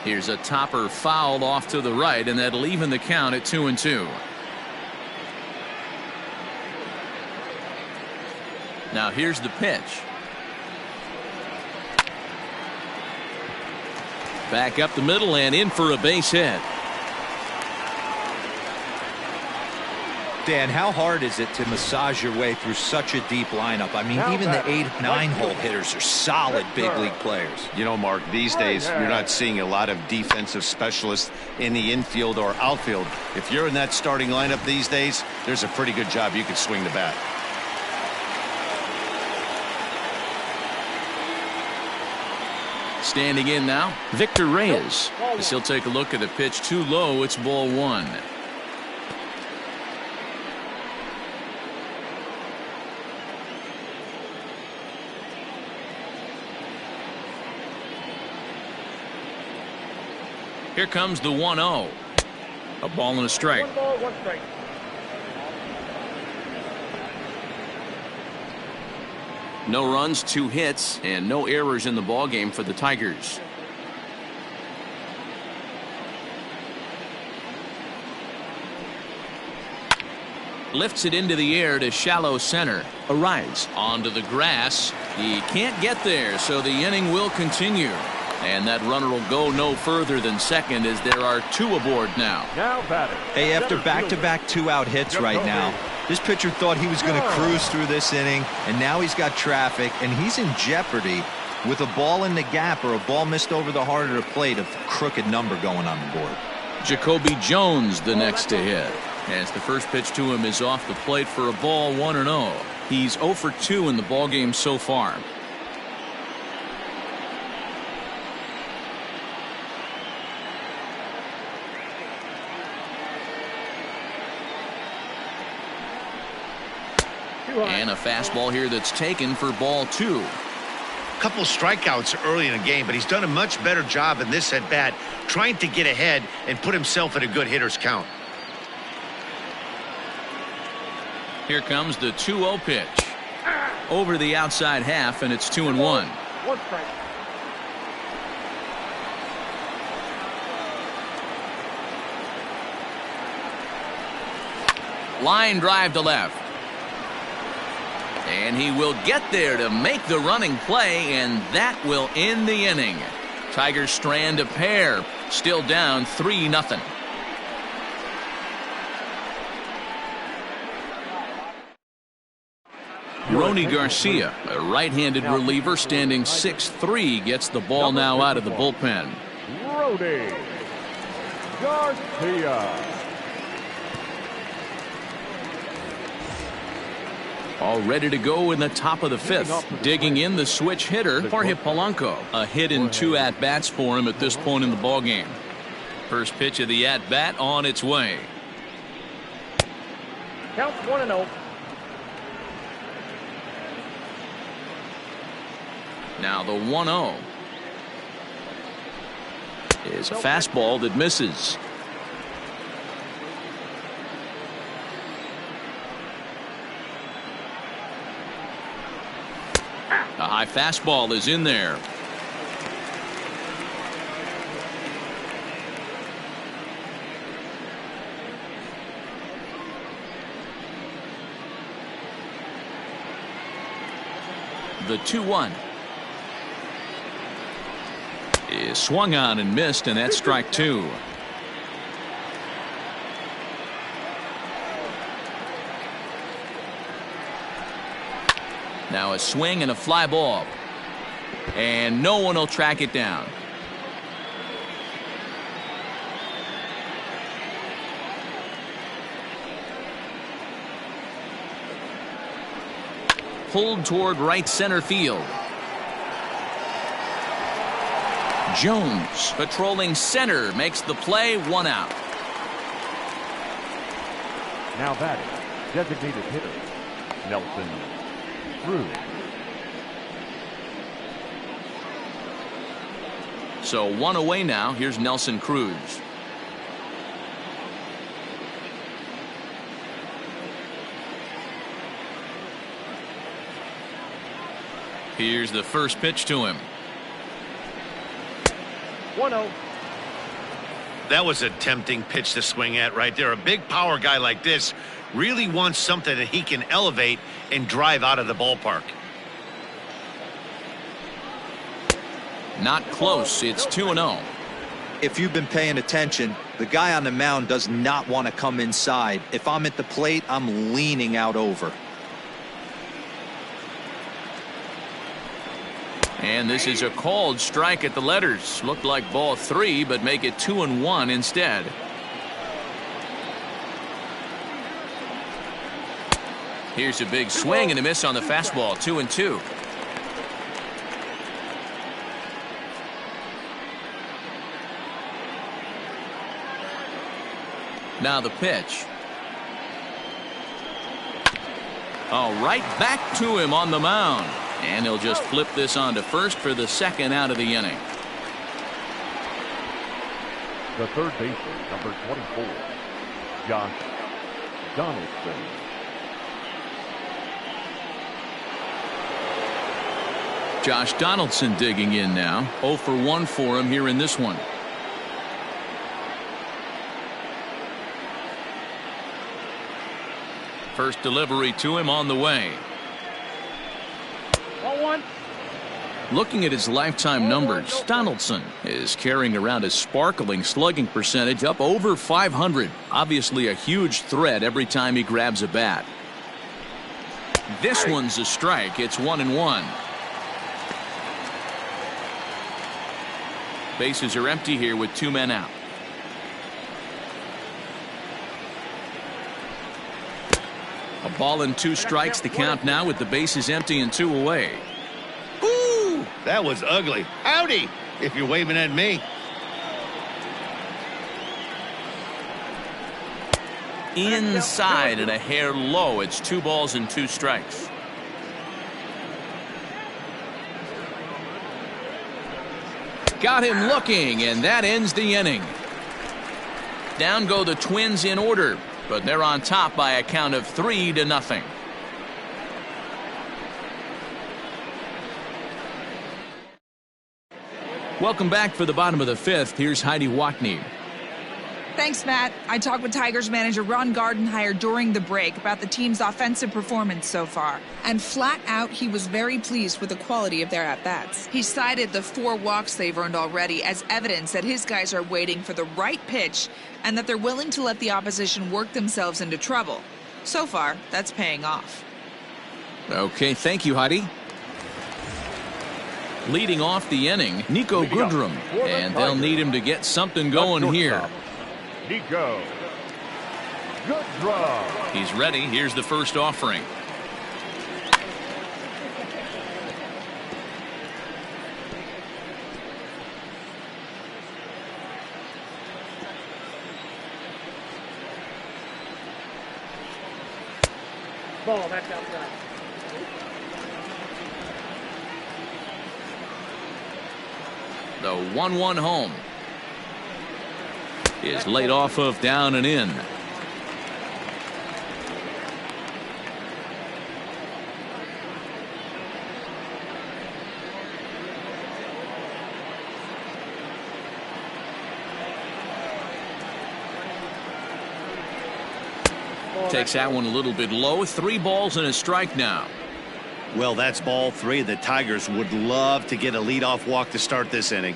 Here's a topper fouled off to the right, and that'll even the count at 2-2. Now here's the pitch. Back up the middle and in for a base hit. Dan, how hard is it to massage your way through such a deep lineup? I mean, even the 8-9 hole hitters are solid big league players. You know, Mark, these days you're not seeing a lot of defensive specialists in the infield or outfield. If you're in that starting lineup these days, there's a pretty good job you can swing the bat. Standing in now, Victor Reyes. As he'll take a look at the pitch too low, it's ball 1. Here comes the 1-0. A ball and a strike. 1 ball, 1 strike. No runs, 2 hits, and no errors in the ballgame for the Tigers. Lifts it into the air to shallow center. A rise onto the grass. He can't get there, so the inning will continue. And that runner will go no further than second as there are 2 aboard now. Now batting. Hey, after back-to-back 2-out hits right now, this pitcher thought he was going to cruise through this inning, and now he's got traffic, and he's in jeopardy with a ball in the gap or a ball missed over the heart of the plate, a crooked number going on the board. Jacoby Jones the next to hit, as the first pitch to him is off the plate for a ball, 1-0. He's 0 for 2 in the ballgame so far. And a fastball here that's taken for ball 2. Couple strikeouts early in the game, but he's done a much better job in this at bat trying to get ahead and put himself in a good hitter's count. Here comes the 2-0 pitch. Over the outside half, and it's 2-1. 1 strike. Line drive to left. And he will get there to make the running play, and that will end the inning. Tigers strand a pair, still down 3-0. Ronny Garcia, a right-handed reliever standing 6'3", gets the ball now out of the bullpen. Ronny Garcia. All ready to go in the top of the 5th. Digging in the switch hitter, Jorge Polanco. A hit in 2 at-bats for him at this point in the ballgame. First pitch of the at-bat on its way. Count 1-0. Now the 1-0 is a fastball that misses. A high fastball is in there. The 2-1 is swung on and missed, and that's strike 2. Now a swing and a fly ball, and no one will track it down. pulled toward right center field. Jones, patrolling center, makes the play, 1 out. Now batting, designated hitter, Nelson Cruz. So 1 away now. Here's Nelson Cruz. Here's the first pitch to him. 1-0. That was a tempting pitch to swing at right there. A big power guy like this really wants something that he can elevate and drive out of the ballpark. Not close. It's 2-0. If you've been paying attention, the guy on the mound does not want to come inside. If I'm at the plate, I'm leaning out over. And this is a called strike at the letters. Looked like ball 3, but make it 2-1 instead. Here's a big swing and a miss on the fastball. 2-2. Now the pitch. All right, back to him on the mound. And he'll just flip this on to first for the second out of the inning. The third baseman, number 24, Josh Donaldson. Josh Donaldson digging in now. 0 for 1 for him here in this one. First delivery to him on the way. 1-1. Looking at his lifetime numbers, Donaldson is carrying around a sparkling slugging percentage up over 500. Obviously a huge threat every time he grabs a bat. This one's a strike. It's 1-1. Bases are empty here with 2 men out. A ball and 2 strikes to count now with the bases empty and 2 away. Ooh, that was ugly. Howdy, if you're waving at me. Inside and a hair low. It's 2 balls and 2 strikes. Got him looking, and that ends the inning. Down go the Twins in order, but they're on top by a count of 3-0. Welcome back for the bottom of the 5th. Here's Heidi Watney. Thanks, Matt. I talked with Tigers manager Ron Gardenhire during the break about the team's offensive performance so far. And flat out, he was very pleased with the quality of their at-bats. He cited the 4 walks they've earned already as evidence that his guys are waiting for the right pitch and that they're willing to let the opposition work themselves into trouble. So far, that's paying off. Okay, thank you, Heidi. Leading off the inning, Nico Goodrum, and they'll need him to get something going here. Nico Goodrum. He's ready. Here's the first offering. Ball, that's outside. The 1-1 home is laid off of down and in. Takes that one a little bit low. 3 balls and a strike now. Well, that's ball 3. The Tigers would love to get a leadoff walk to start this inning.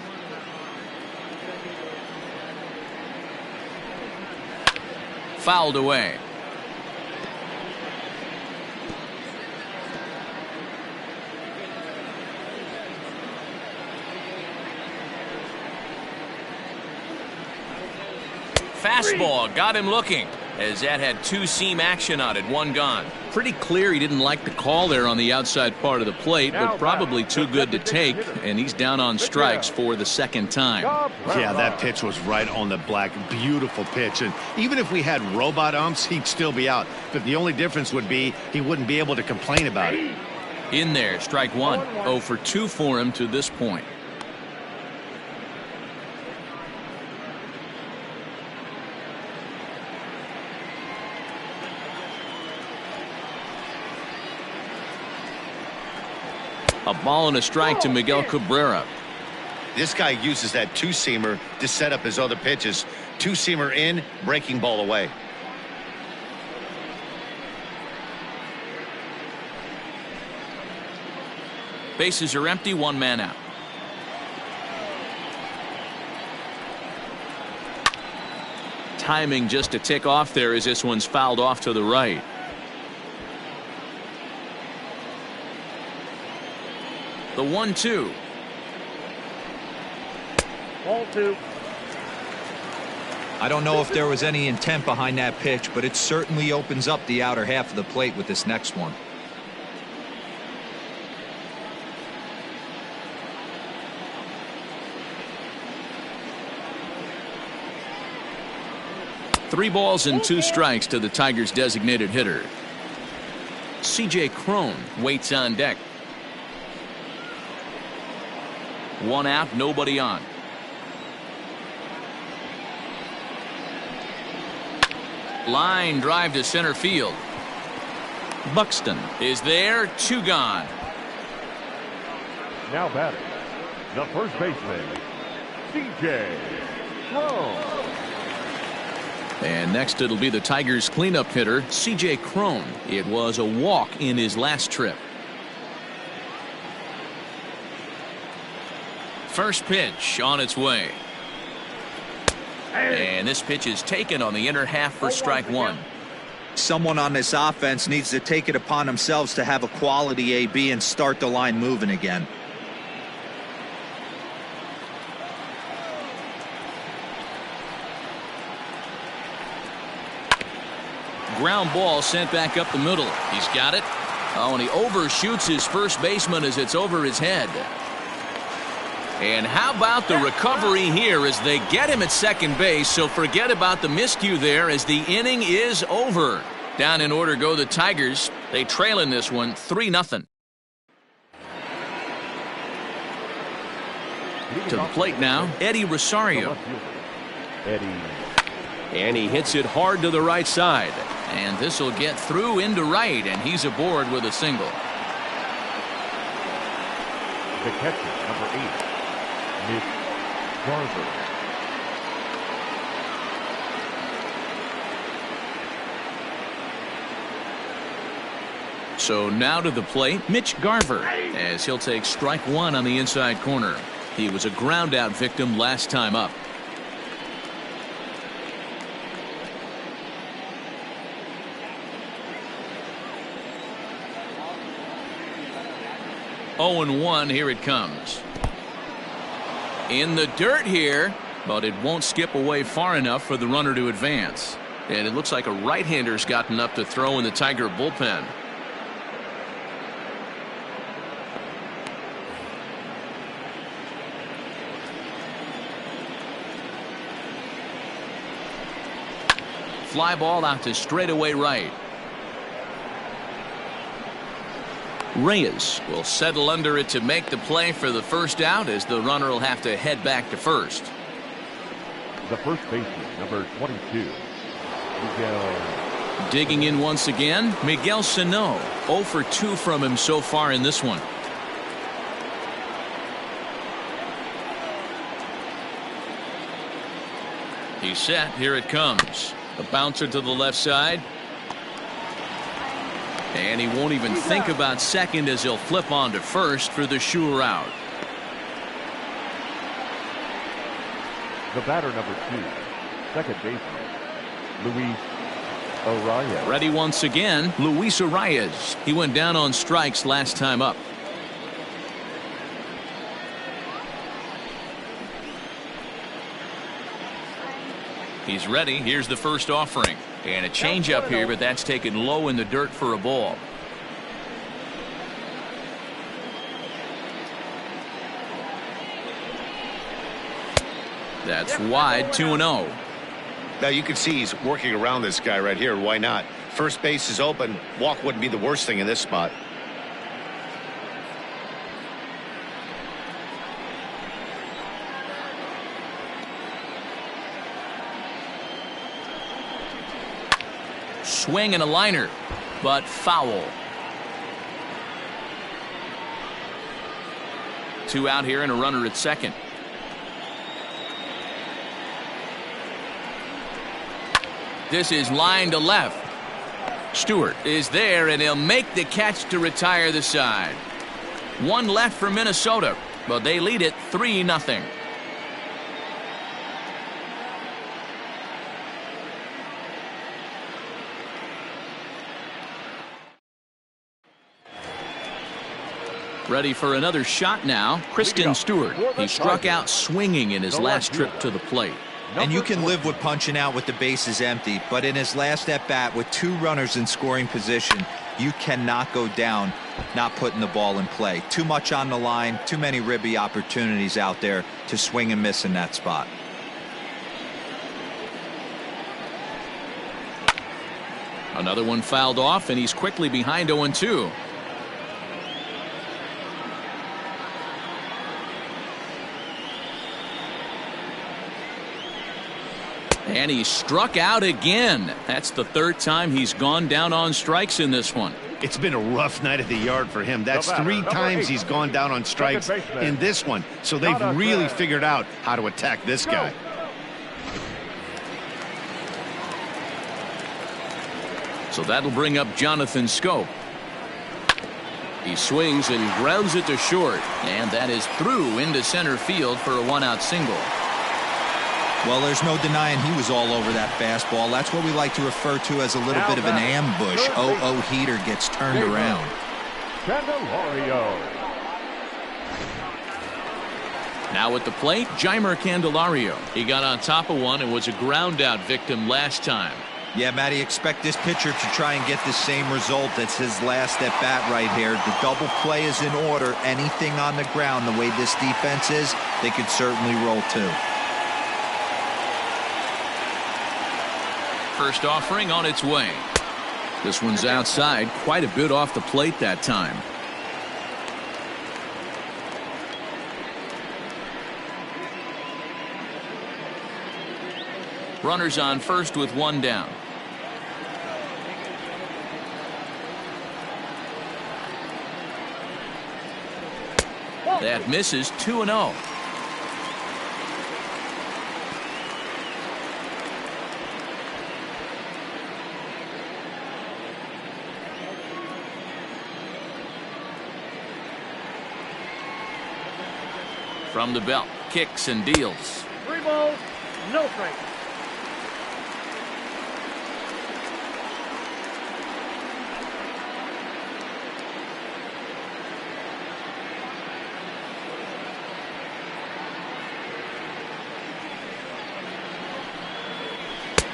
Fouled away. Fastball got him looking. as that had two-seam action on it, one gone. Pretty clear he didn't like the call there on the outside part of the plate, but probably too good to take, and he's down on strikes for the second time. Yeah, that pitch was right on the black. Beautiful pitch. And even if we had robot umps, he'd still be out. But the only difference would be he wouldn't be able to complain about it. In there, strike one. 0 for 2 for him to this point. A ball and a strike to Miguel Cabrera. This guy uses that two-seamer to set up his other pitches. Two-seamer in, breaking ball away. Bases are empty, one man out. Timing just a tick off there as this one's fouled off to the right. The 1-2. Ball 2. I don't know if there was any intent behind that pitch, but it certainly opens up the outer half of the plate with this next one. Three balls and 2 strikes to the Tigers' designated hitter. C.J. Cron waits on deck. One out, nobody on. Line drive to center field. Buxton is there, 2 gone. Now batting, the first baseman, C.J. Cron. And next it'll be the Tigers' cleanup hitter, C.J. Cron. It was a walk in his last trip. First pitch on its way. And this pitch is taken on the inner half for strike one. Someone on this offense needs to take it upon themselves to have a quality AB and start the line moving again. Ground ball sent back up the middle. He's got it. Oh, and he overshoots his first baseman as it's over his head. And how about the recovery here as they get him at second base, so forget about the miscue there as the inning is over. Down in order go the Tigers. They trail in this one 3-0. To the plate now, Eddie Rosario. And he hits it hard to the right side. And this will get through into right, and he's aboard with a single. The catcher, number 8, Mitch Garver. So now to the plate, Mitch Garver, as he'll take strike one on the inside corner. He was a ground out victim last time up. Oh, 0-1, here it comes. In the dirt here, but it won't skip away far enough for the runner to advance. And it looks like a right-hander's gotten up to throw in the Tiger bullpen. Fly ball out to straightaway right. Reyes will settle under it to make the play for the first out as the runner will have to head back to first. The first baseman, number 22, Miguel. Digging in once again, Miguel Sano. 0 for 2 from him so far in this one. He's set. Here it comes. A bouncer to the left side. And he won't even think about second as he'll flip on to first for the sure out. The batter, number 2, second baseman, Luis Arias. Ready once again, Luis Arias. He went down on strikes last time up. He's ready. Here's the first offering. And a changeup here, but that's taken low in the dirt for a ball. That's wide, 2-0. Now you can see he's working around this guy right here. Why not? First base is open. Walk wouldn't be the worst thing in this spot. Swing and a liner, but foul. 2 out here and a runner at second. This is line to left. Stewart is there, and he'll make the catch to retire the side. 1 left for Minnesota, but they lead it 3-0. Ready for another shot now. Kristen Stewart. He struck out swinging in his last trip to the plate. And you can live with punching out with the bases empty, but in his last at-bat with 2 runners in scoring position, you cannot go down not putting the ball in play. Too much on the line, too many ribby opportunities out there to swing and miss in that spot. Another one fouled off, and he's quickly behind 0-2. And he struck out again. That's the 3rd time he's gone down on strikes in this one. It's been a rough night at the yard for him. That's 3 times he's gone down on strikes in this one. So they've really figured out how to attack this guy. So that'll bring up Jonathan Schoop. He swings and grounds it to short. And that is through into center field for a 1-out single. Well, there's no denying he was all over that fastball. That's what we like to refer to as a little bit of an ambush. 0-0 heater gets turned around. Candelario. Now at the plate, Jeimer Candelario. He got on top of one and was a ground out victim last time. Yeah, Matty, expect this pitcher to try and get the same result. That's his last at bat right here. The double play is in order. Anything on the ground, the way this defense is, they could certainly roll too. First offering on its way. This one's outside, quite a bit off the plate that time. Runners on first with 1 down. That misses. 2-0. From the belt, kicks and deals. 3 balls, no strikes.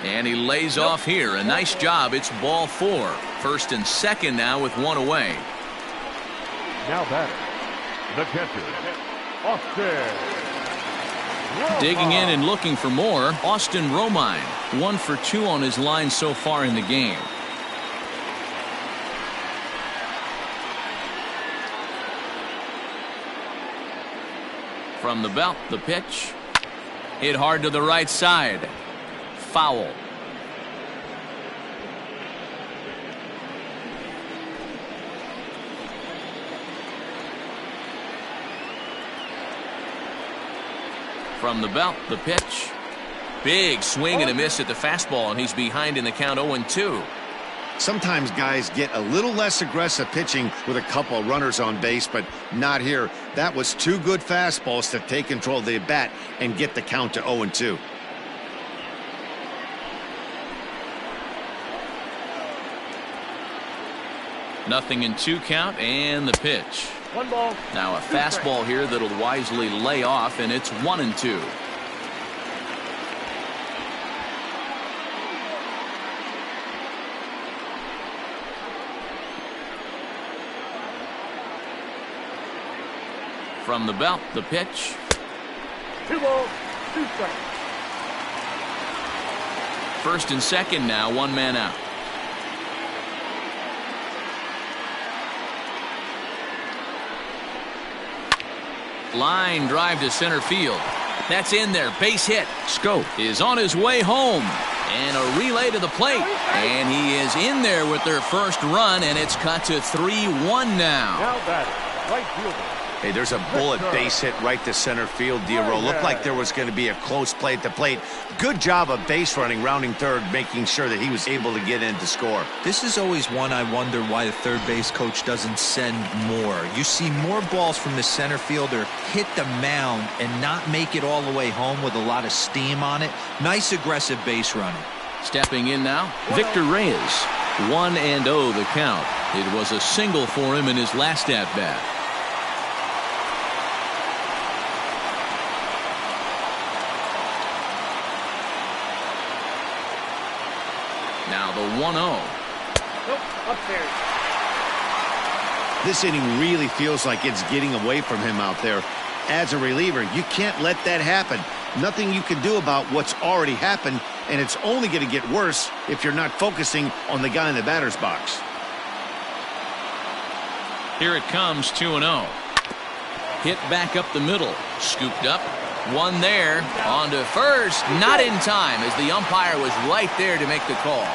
And he lays off here. A nice job. It's ball 4. First and second now with 1 away. Now batter, the catcher, Austin. Digging in and looking for more, Austin Romine. 1 for 2 on his line so far in the game. From the belt, the pitch. Hit hard to the right side. Foul. From the belt, the pitch. Big swing and a miss at the fastball, and he's behind in the count 0-2. Sometimes guys get a little less aggressive pitching with a couple of runners on base, but not here. That was 2 good fastballs to take control of the bat and get the count to 0-2. Nothing in 2 count, and the pitch. 1 ball. Now a fastball here that'll wisely lay off, and it's 1-2. From the belt, the pitch. 2 balls, 2 strikes. First and second now, 1 man out. Line drive to center field. That's in there. Base hit. Schoop is on his way home. And a relay to the plate. And he is in there with their first run, and it's cut to 3-1 now. Now batting, right fielder. Hey, there's a bullet base hit right to center field, Dero. Looked like there was going to be a close play at the plate. Good job of base running, rounding third, making sure that he was able to get in to score. This is always one I wonder why the third base coach doesn't send more. You see more balls from the center fielder hit the mound and not make it all the way home with a lot of steam on it. Nice aggressive base running. Stepping in now, Victor Reyes. 1-0 the count. It was a single for him in his last at-bat. Now the 1-0. Nope, upstairs. This inning really feels like it's getting away from him out there. As a reliever, you can't let that happen. Nothing you can do about what's already happened, and it's only going to get worse if you're not focusing on the guy in the batter's box. Here it comes, 2-0. Hit back up the middle. Scooped up. One there. On to first. Not in time, as the umpire was right there to make the call.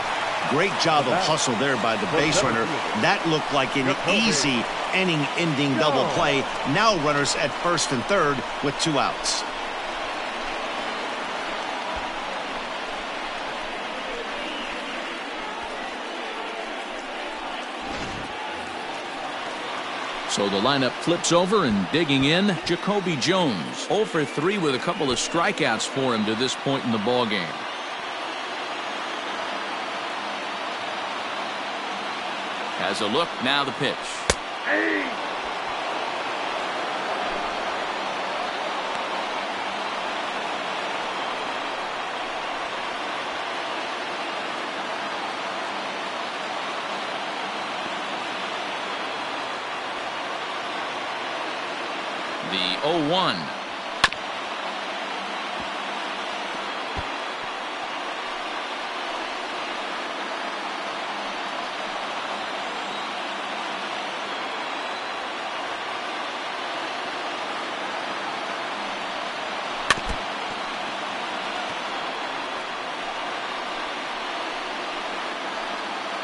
Great job of hustle there by the base runner. That looked like an easy inning-ending double play. Now runners at first and third with 2 outs. So the lineup flips over, and digging in, Jacoby Jones. 0 for 3 with a couple of strikeouts for him to this point in the ballgame. Has a look, now the pitch. Hey! The 0-1.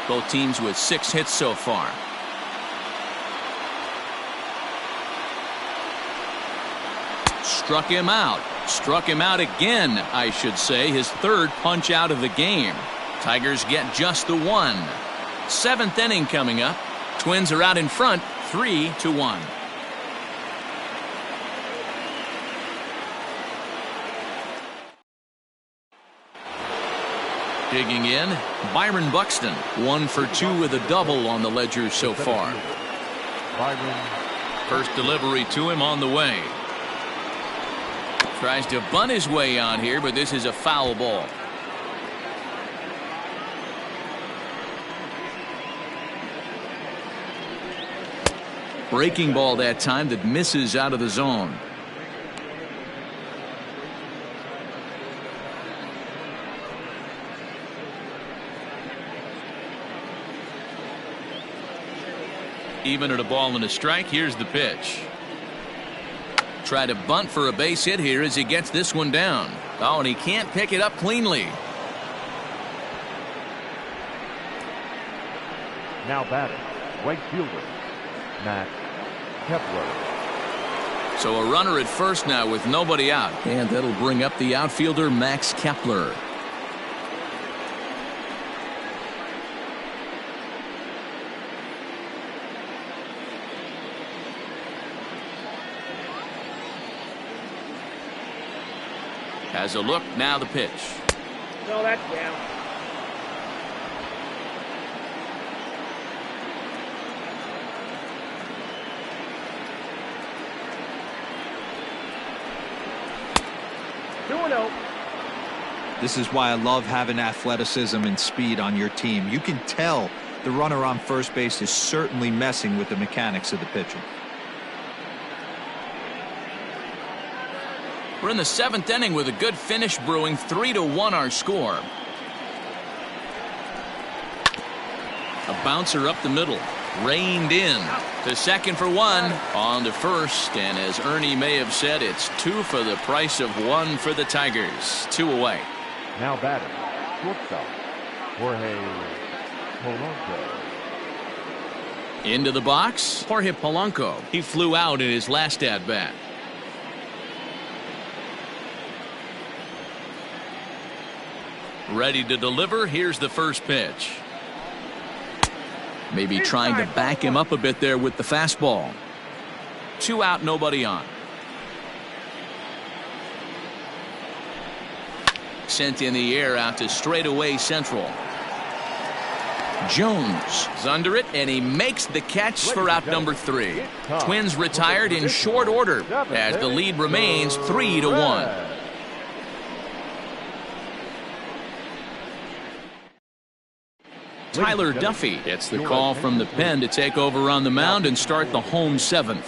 Both teams with 6 hits so far. Struck him out. Struck him out again, I should say. His third punch out of the game. Tigers get just the 1. 7th inning coming up. Twins are out in front, 3-1. Digging in, Byron Buxton. 1 for 2 with a double on the ledger so far. First delivery to him on the way. Tries to bunt his way on here, but this is a foul ball. Breaking ball that time that misses out of the zone. Even at a ball and a strike, here's the pitch. Try to bunt for a base hit here as he gets this one down. Oh, and he can't pick it up cleanly. Now batting, right fielder, Max Kepler. So a runner at first now with nobody out. And that'll bring up the outfielder, Max Kepler. Has a look, now the pitch. No, that's down. This is why I love having athleticism and speed on your team. You can tell the runner on first base is certainly messing with the mechanics of the pitcher. We're in the 7th inning with a good finish brewing. 3-1 our score. A bouncer up the middle. Reined in to second for 1. On to first. And as Ernie may have said, it's 2 for the price of 1 for the Tigers. 2 away. Now batting, shortstop, Jorge Polanco. Into the box, Jorge Polanco. He flew out in his last at-bat. Ready to deliver. Here's the first pitch. Maybe trying to back him up a bit there with the fastball. 2 out, nobody on. Sent in the air out to straightaway central. Jones is under it, and he makes the catch for out number 3. Twins retired in short order as the lead remains 3-1. Tyler Duffy gets the call from the pen to take over on the mound and start the home 7th.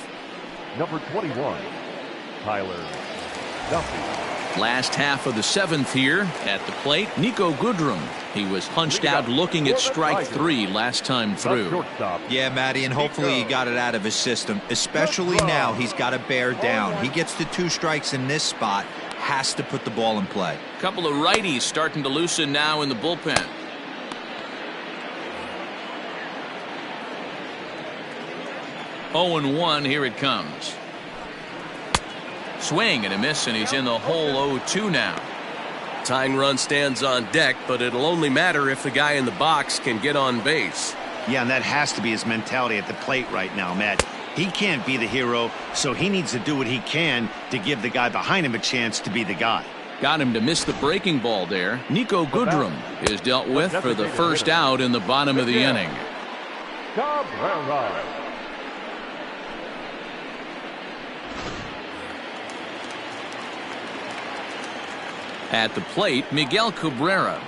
Number 21, Tyler Duffy. Last half of the 7th here at the plate, Niko Goodrum. He was punched out looking at strike 3 last time through. Yeah, Matty, and hopefully he got it out of his system. Especially now, he's got to bear down. He gets the 2 strikes in this spot, has to put the ball in play. A couple of righties starting to loosen now in the bullpen. Oh and 1, here it comes. Swing and a miss, and he's in the hole 0-2 now. Tying run stands on deck, but it'll only matter if the guy in the box can get on base. Yeah, and that has to be his mentality at the plate right now, Matt. He can't be the hero, so he needs to do what he can to give the guy behind him a chance to be the guy. Got him to miss the breaking ball there. Niko Goodrum is dealt with for the first out in the bottom of the inning. At the plate, Miguel Cabrera,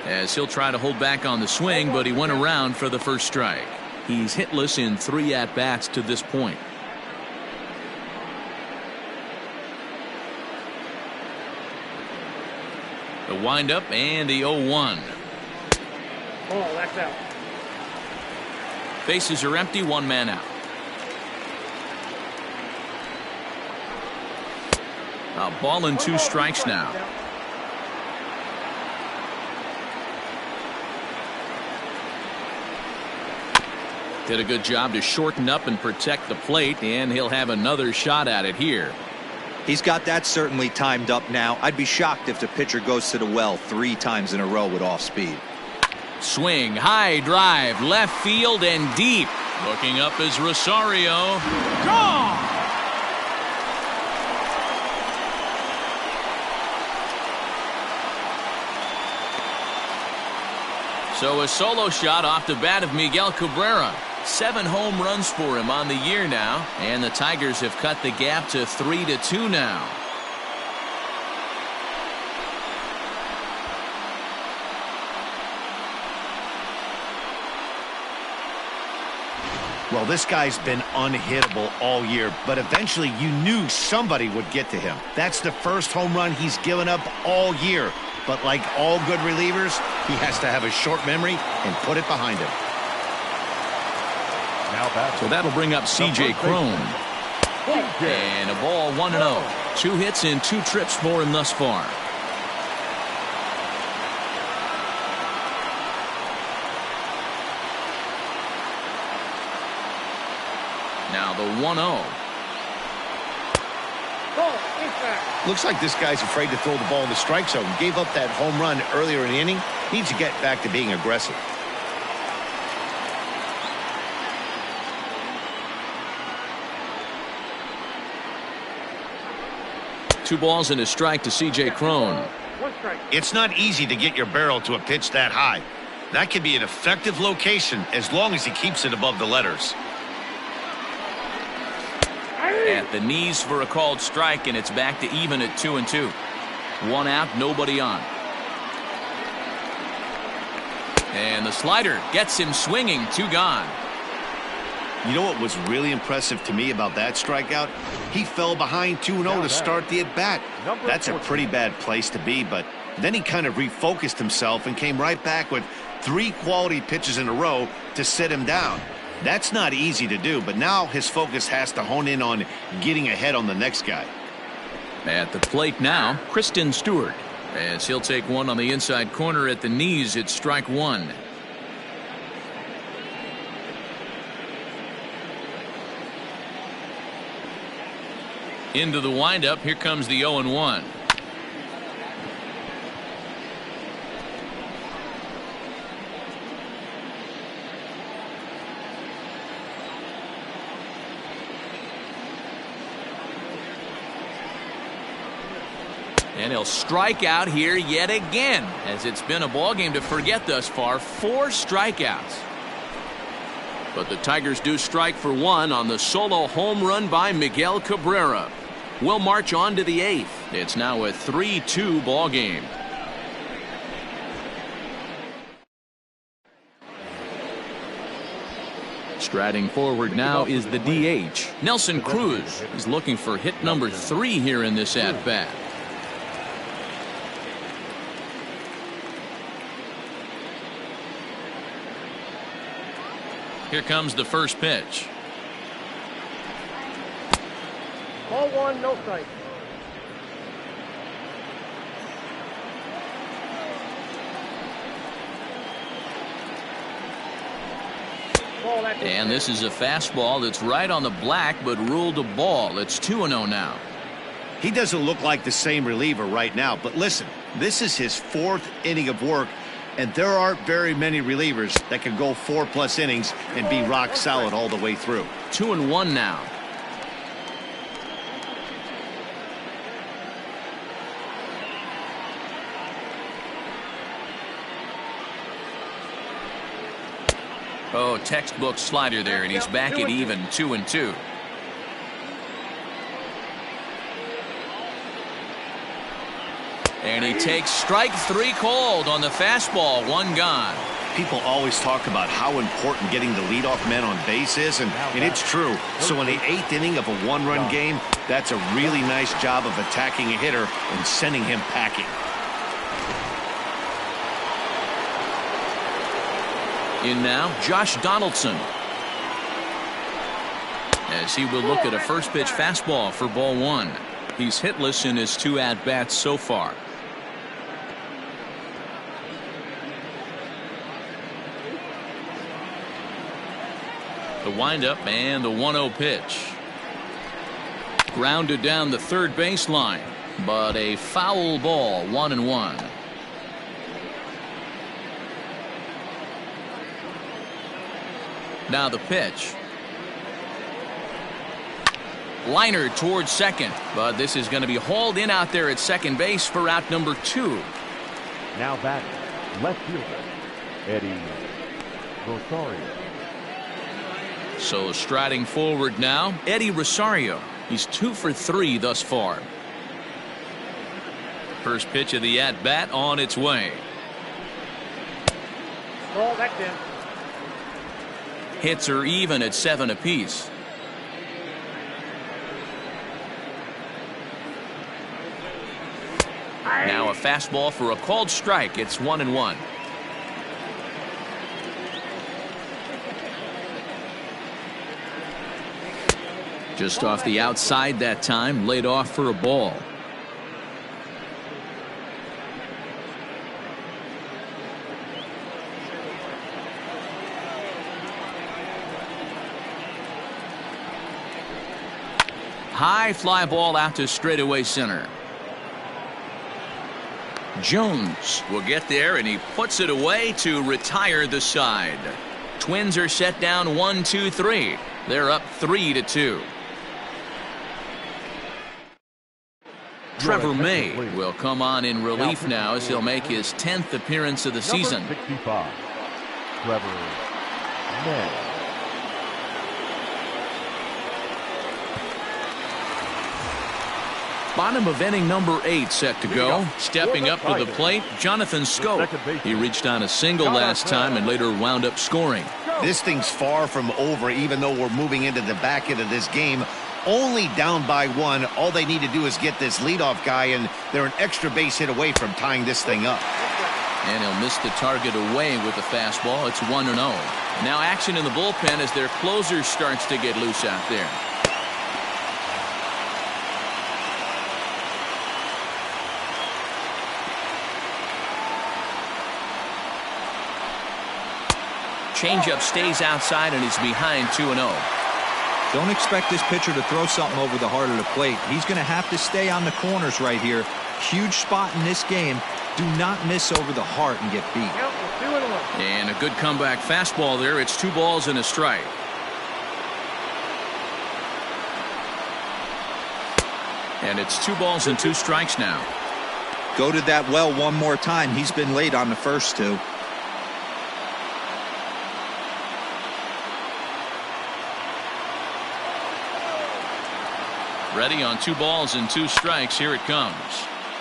as he'll try to hold back on the swing, but he went around for the first strike. He's hitless in 3 at-bats to this point. The windup and the 0-1. Oh, that's out. Bases are empty, 1 man out. A ball and 2 strikes now. Did a good job to shorten up and protect the plate, and he'll have another shot at it here. He's got that certainly timed up now. I'd be shocked if the pitcher goes to the well 3 times in a row with off speed. Swing, high drive, left field and deep. Looking up is Rosario. Gone! So a solo shot off the bat of Miguel Cabrera. 7 home runs for him on the year now, and the Tigers have cut the gap to 3-2 now. Well, this guy's been unhittable all year, but eventually you knew somebody would get to him. That's the first home run he's given up all year. But like all good relievers, he has to have a short memory and put it behind him. So that'll bring up C.J. Cron. And a ball 1-0. 2 hits and 2 trips for him thus far. Now the 1-0. Looks like this guy's afraid to throw the ball in the strike zone. Gave up that home run earlier in the inning. Needs to get back to being aggressive. Two balls and a strike to C.J. Cron. It's not easy to get your barrel to a pitch that high. That could be an effective location as long as he keeps it above the letters. At the knees for a called strike, and it's back to even at 2-2. 1 out, nobody on. And the slider gets him swinging, 2 gone. You know what was really impressive to me about that strikeout? He fell behind 2-0 to start the at-bat. That's a pretty bad place to be, but then he kind of refocused himself and came right back with 3 quality pitches in a row to sit him down. That's not easy to do, but now his focus has to hone in on getting ahead on the next guy. At the plate now, Kristen Stewart. As he'll take one on the inside corner at the knees, it's strike 1. Into the windup, here comes the 0-1. And he'll strike out here yet again, as it's been a ball game to forget thus far. 4 strikeouts. But the Tigers do strike for 1 on the solo home run by Miguel Cabrera. We'll march on to the 8th. It's now a 3-2 ball game. Striding forward now is the DH, Nelson Cruz. He's looking for hit number 3 here in this at-bat. Here comes the first pitch. Ball 1, no strike. And this is a fastball that's right on the black, but ruled a ball. It's 2-0 now. He doesn't look like the same reliever right now, but listen, this is his 4th inning of work, and there aren't very many relievers that can go 4+ innings and be rock solid all the way through. 2-1 now. Oh, textbook slider there, and he's back at even 2-2. And he takes strike 3 cold on the fastball. 1 gone. People always talk about how important getting the leadoff man on base is, and it's true. So in the 8th inning of a 1-run game, that's a really nice job of attacking a hitter and sending him packing. In now, Josh Donaldson. As he will look at a first pitch fastball for ball 1. He's hitless in his 2 at-bats so far. The windup and the 1-0 pitch. Grounded down the third baseline, but a foul ball. 1-1. Now the pitch. Liner towards second, but this is going to be hauled in out there at second base for out number 2. Now back, left fielder, Eddie Rosario. So striding forward now, Eddie Rosario. He's 2 for 3 thus far. First pitch of the at-bat on its way. Ball back in. Hits are even at 7 apiece. Now a fastball for a called strike. It's 1-1. Just off the outside that time, laid off for a ball. High fly ball out to straightaway center. Jones will get there, and he puts it away to retire the side. Twins are set down 1-2-3. They're up 3-2. Trevor May will come on in relief now as he'll make his 10th appearance of the season. 65, Trevor May. Bottom of inning number 8 set to go. Stepping up to the plate, Jonathan Schoop. He reached on a single last time and later wound up scoring. This thing's far from over, even though we're moving into the back end of this game. Only down by 1. All they need to do is get this leadoff guy, and they're an extra base hit away from tying this thing up. And he'll miss the target away with the fastball. It's 1-0. Now action in the bullpen as their closer starts to get loose out there. Changeup stays outside and he's behind 2-0. Don't expect this pitcher to throw something over the heart of the plate. He's going to have to stay on the corners right here. Huge spot in this game. Do not miss over the heart and get beat. And a good comeback fastball there. It's 2 balls and a strike. And it's 2 balls and 2 strikes now. Go to that well one more time. He's been late on the first 2. Ready on 2 balls and 2 strikes. Here it comes.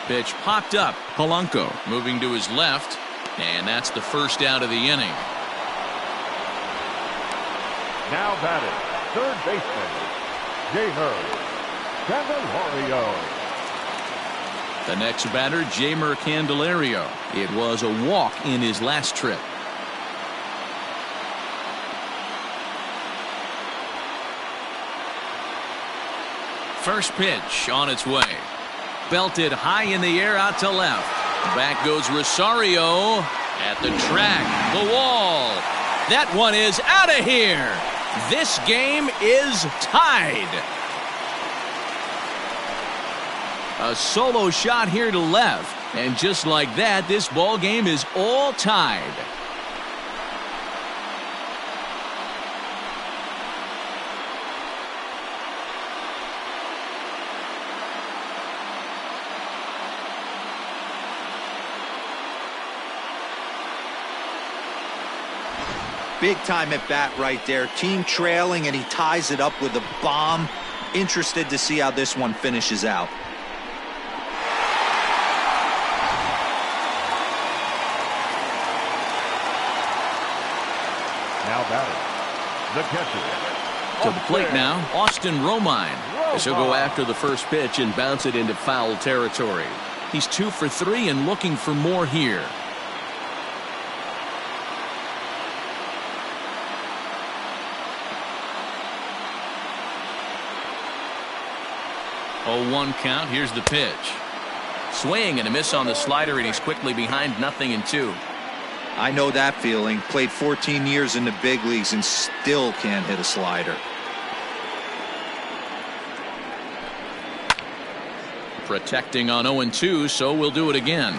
Pitch popped up. Polanco moving to his left. And that's the first out of the inning. Now batting, third baseman, Jeimer Candelario. The next batter, Jeimer Candelario. It was a walk in his last trip. First pitch on its way. Belted high in the air out to left. Back goes Rosario at the track. The wall. That one is out of here. This game is tied. A solo shot here to left. And just like that, this ball game is all tied. Big time at bat right there. Team trailing, and he ties it up with a bomb. Interested to see how this one finishes out. Now batting, the catcher. To the plate now, Austin Romine. As he'll go after the first pitch and bounce it into foul territory. He's 2 for 3 and looking for more here. Oh, 1 count. Here's the pitch. Swing and a miss on the slider, and he's quickly behind 0-2. I know that feeling. Played 14 years in the big leagues and still can't hit a slider. Protecting on 0-2, so we'll do it again.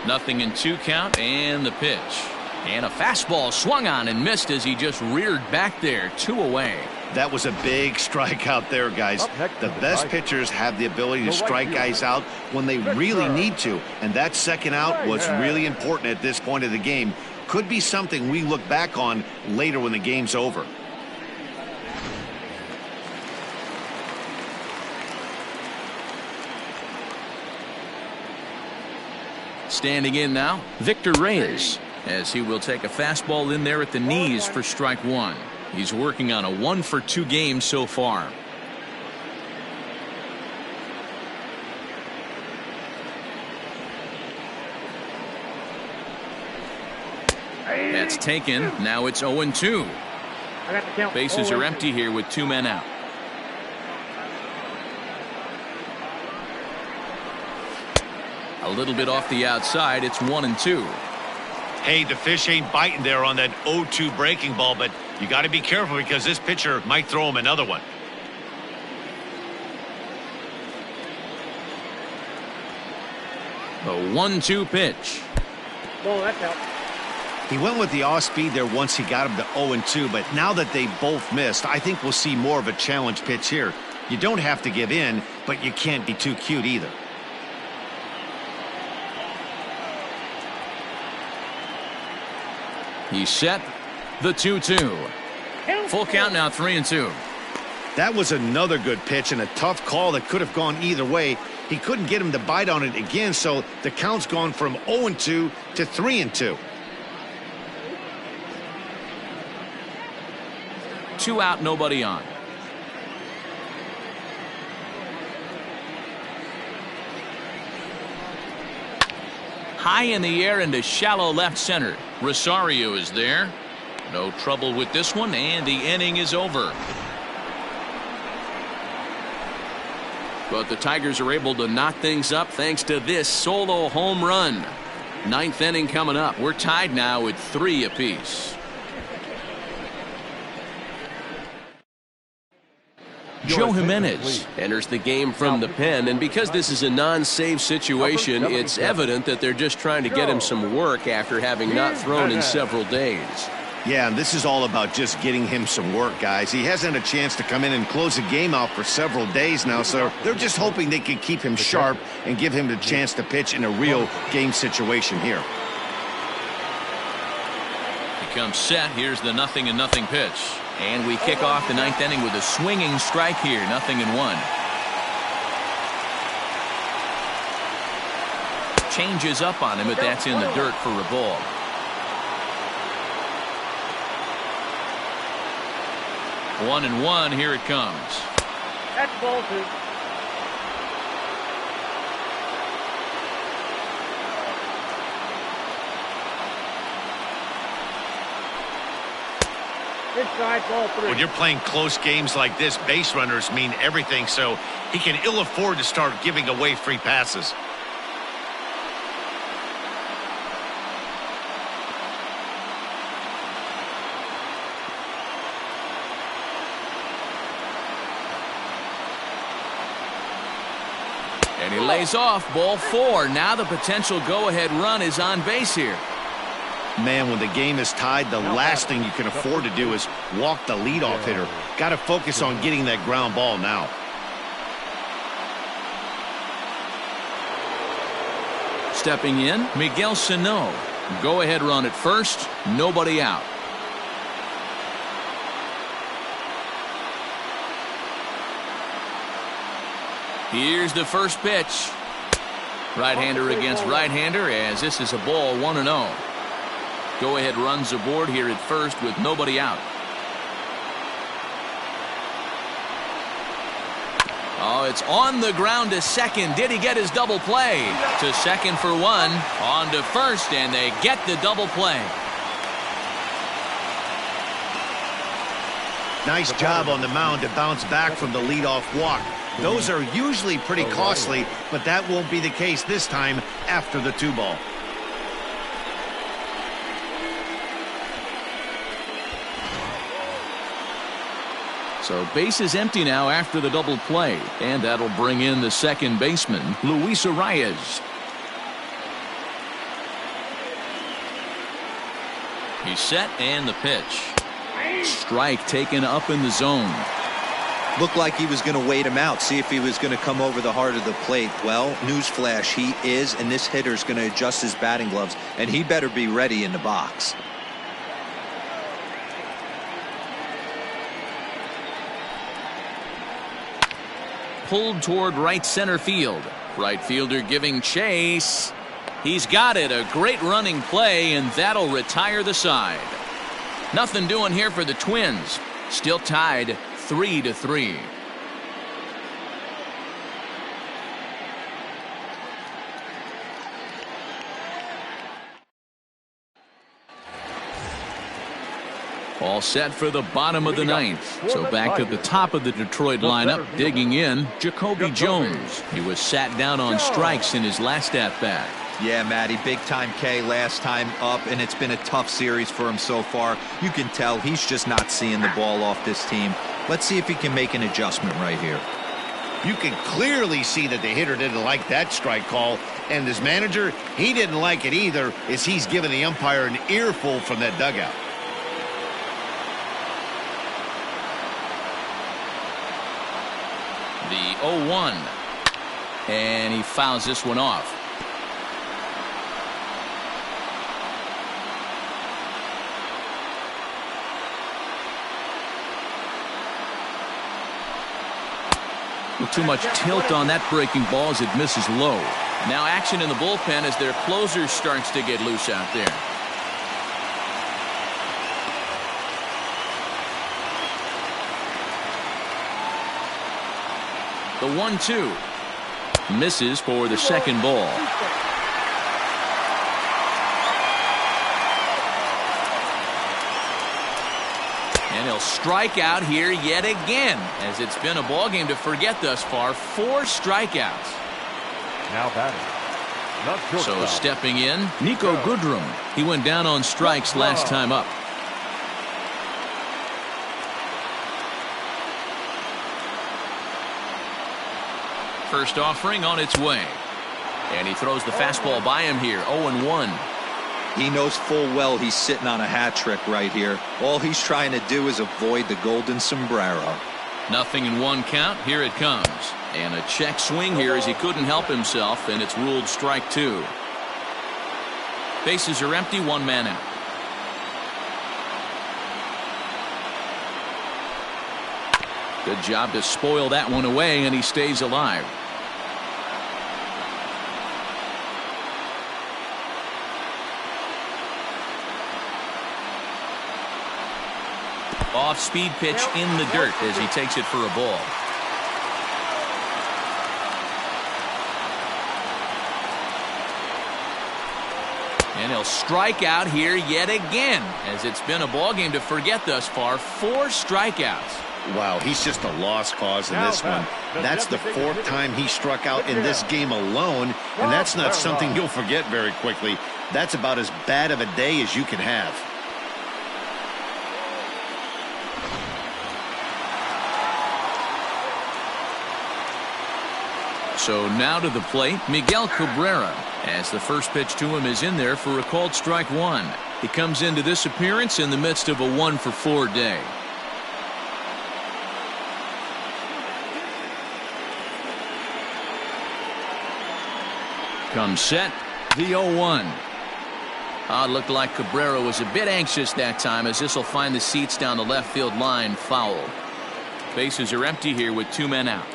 Nothing in 2 count, and the pitch. And a fastball swung on and missed as he just reared back there. 2 away. That was a big strikeout there, guys. The best pitchers have the ability to strike guys out when they really need to. And that second out was really important at this point of the game. Could be something we look back on later when the game's over. Standing in now, Victor Reyes, as he will take a fastball in there at the knees for strike 1. He's working on a 1 for 2 game so far. That's taken. Now it's 0-2. Bases are empty here with 2 men out. A little bit off the outside. It's 1-2. Hey, the fish ain't biting there on that 0-2 breaking ball, but you got to be careful because this pitcher might throw him another one. A 1-2 pitch. Well, that's out. He went with the off speed there once he got him to 0-2, but now that they both missed, I think we'll see more of a challenge pitch here. You don't have to give in, but you can't be too cute either. He's set. The 2-2. Full count now, 3-2. That was another good pitch and a tough call that could have gone either way. He couldn't get him to bite on it again, so the count's gone from 0-2 to 3-2. 2 out, nobody on. High in the air into shallow left center. Rosario is there. No trouble with this one, and the inning is over. But the Tigers are able to knock things up thanks to this solo home run. 9th inning coming up. We're tied now at 3 apiece. Joe Jimenez enters the game from the pen, and because this is a non-save situation, it's evident that they're just trying to get him some work after having not thrown in several days. Yeah, and this is all about just getting him some work, guys. He hasn't had a chance to come in and close the game out for several days now, so they're just hoping they can keep him sharp and give him the chance to pitch in a real game situation here. He comes set. Here's the 0-0 pitch. And we kick off the 9th inning with a swinging strike here. 0-1. Changes up on him, but that's in the dirt for a ball. 1-1. Here it comes. That's ball 2. Inside, ball 3. When you're playing close games like this, base runners mean everything, so he can ill afford to start giving away free passes. And he lays off. Ball 4. Now the potential go-ahead run is on base here. Man, when the game is tied, the last thing you can afford to do is walk the leadoff hitter. Got to focus on getting that ground ball now. Stepping in, Miguel Sano. Go-ahead run at first. Nobody out. Here's the first pitch. Right-hander against right-hander, as this is a ball 1-0. Go-ahead runs aboard here at first with nobody out. Oh, it's on the ground to second. Did he get his double play? To second for 1. On to first, and they get the double play. Nice job on the mound to bounce back from the leadoff walk. Those are usually pretty costly, but that won't be the case this time after the 2-ball. So base is empty now after the double play, and that'll bring in the second baseman, Luis Arias. He's set, and the pitch. Strike taken up in the zone. Looked like he was going to wait him out, see if he was going to come over the heart of the plate. Well, newsflash, he is, and this hitter's going to adjust his batting gloves, and he better be ready in the box. Pulled toward right center field. Right fielder giving chase. He's got it. A great running play, and that'll retire the side. Nothing doing here for the Twins. Still tied 3-3. All set for the bottom of the 9th. So back at the top of the Detroit lineup, digging in, Jacoby Jones. He was sat down on strikes in his last at-bat. Yeah, Matty, big-time K last time up, and it's been a tough series for him so far. You can tell he's just not seeing the ball off this team. Let's see if he can make an adjustment right here. You can clearly see that the hitter didn't like that strike call, and his manager, he didn't like it either, as he's giving the umpire an earful from that dugout. The 0-1. And he fouls this one off. Well, too much tilt on that breaking ball as it misses low. Now action in the bullpen as their closer starts to get loose out there. The 1-2. Misses for the second ball. And he'll strike out here yet again, as it's been a ball game to forget thus far. 4 strikeouts. Now batting. So stepping in, Nico Goodrum. He went down on strikes last time up. First offering on its way. And he throws the fastball by him here. 0-1. He knows full well he's sitting on a hat trick right here. All he's trying to do is avoid the golden sombrero. Nothing in 1 count. Here it comes. And a check swing here as he couldn't help himself, and it's ruled strike 2. Bases are empty, 1 man out. Good job to spoil that one away, and he stays alive. Off-speed pitch in the dirt as he takes it for a ball. And he'll strike out here yet again, as it's been a ball game to forget thus far. 4 strikeouts. Wow, he's just a lost cause in this one. That's the 4th time he struck out in this game alone, and that's not something you'll forget very quickly. That's about as bad of a day as you can have. So now to the plate, Miguel Cabrera, as the first pitch to him is in there for a called strike 1. He comes into this appearance in the midst of a 1-for-4 day. Comes set, the 0-1. Looked like Cabrera was a bit anxious that time, as this will find the seats down the left field line foul. Bases are empty here with 2 men out.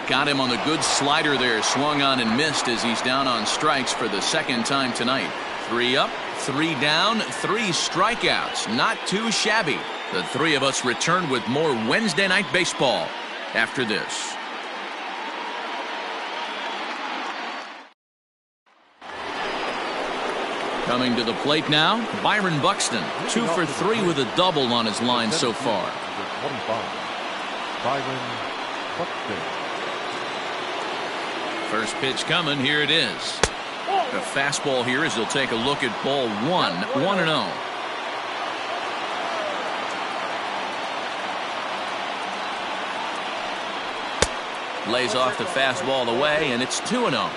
Got him on the good slider there. Swung on and missed as he's down on strikes for the 2nd time tonight. 3 up, 3 down, 3 strikeouts. Not too shabby. The 3 of us return with more Wednesday Night Baseball after this. Coming to the plate now, Byron Buxton. 2 for 3 with a double on his line so far. 25. Byron Buxton. First pitch coming. Here it is. A fastball here as he'll take a look at ball 1. 1-0. Lays off the fastball away, and it's 2-0.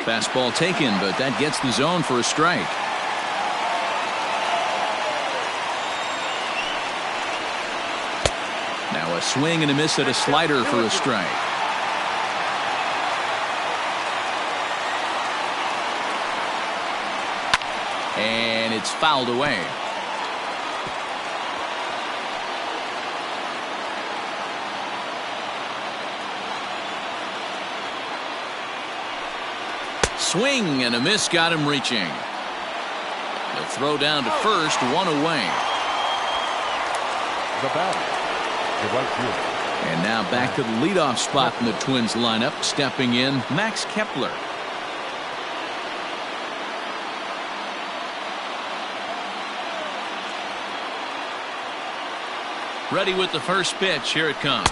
Fastball taken, but that gets the zone for a strike. Now a swing and a miss at a slider for a strike. And it's fouled away. Swing and a miss got him reaching. The throw down to first, 1 away. The batter. And now back to the leadoff spot in the Twins lineup. Stepping in, Max Kepler. Ready with the first pitch. Here it comes.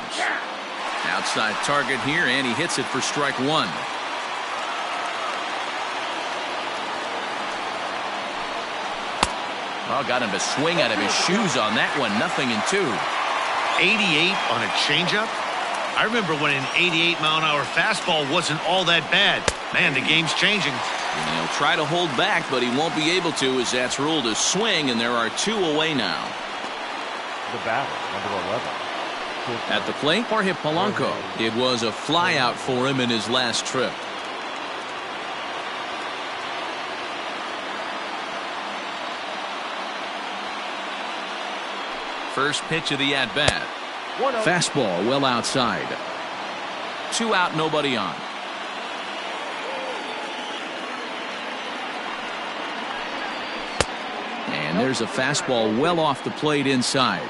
Outside target here, and he hits it for strike 1. Got him to swing out of his shoes on that one. 0-2. 88 on a changeup? I remember when an 88-mile-an-hour fastball wasn't all that bad. Man, the game's changing. And he'll try to hold back, but he won't be able to, as that's ruled a swing, and there are 2 away now. The batter, number 11. At the plate, Jorge Polanco. It was a flyout for him in his last trip. First pitch of the at-bat. 1-0. Fastball well outside. 2 out, nobody on. And there's a fastball well off the plate inside.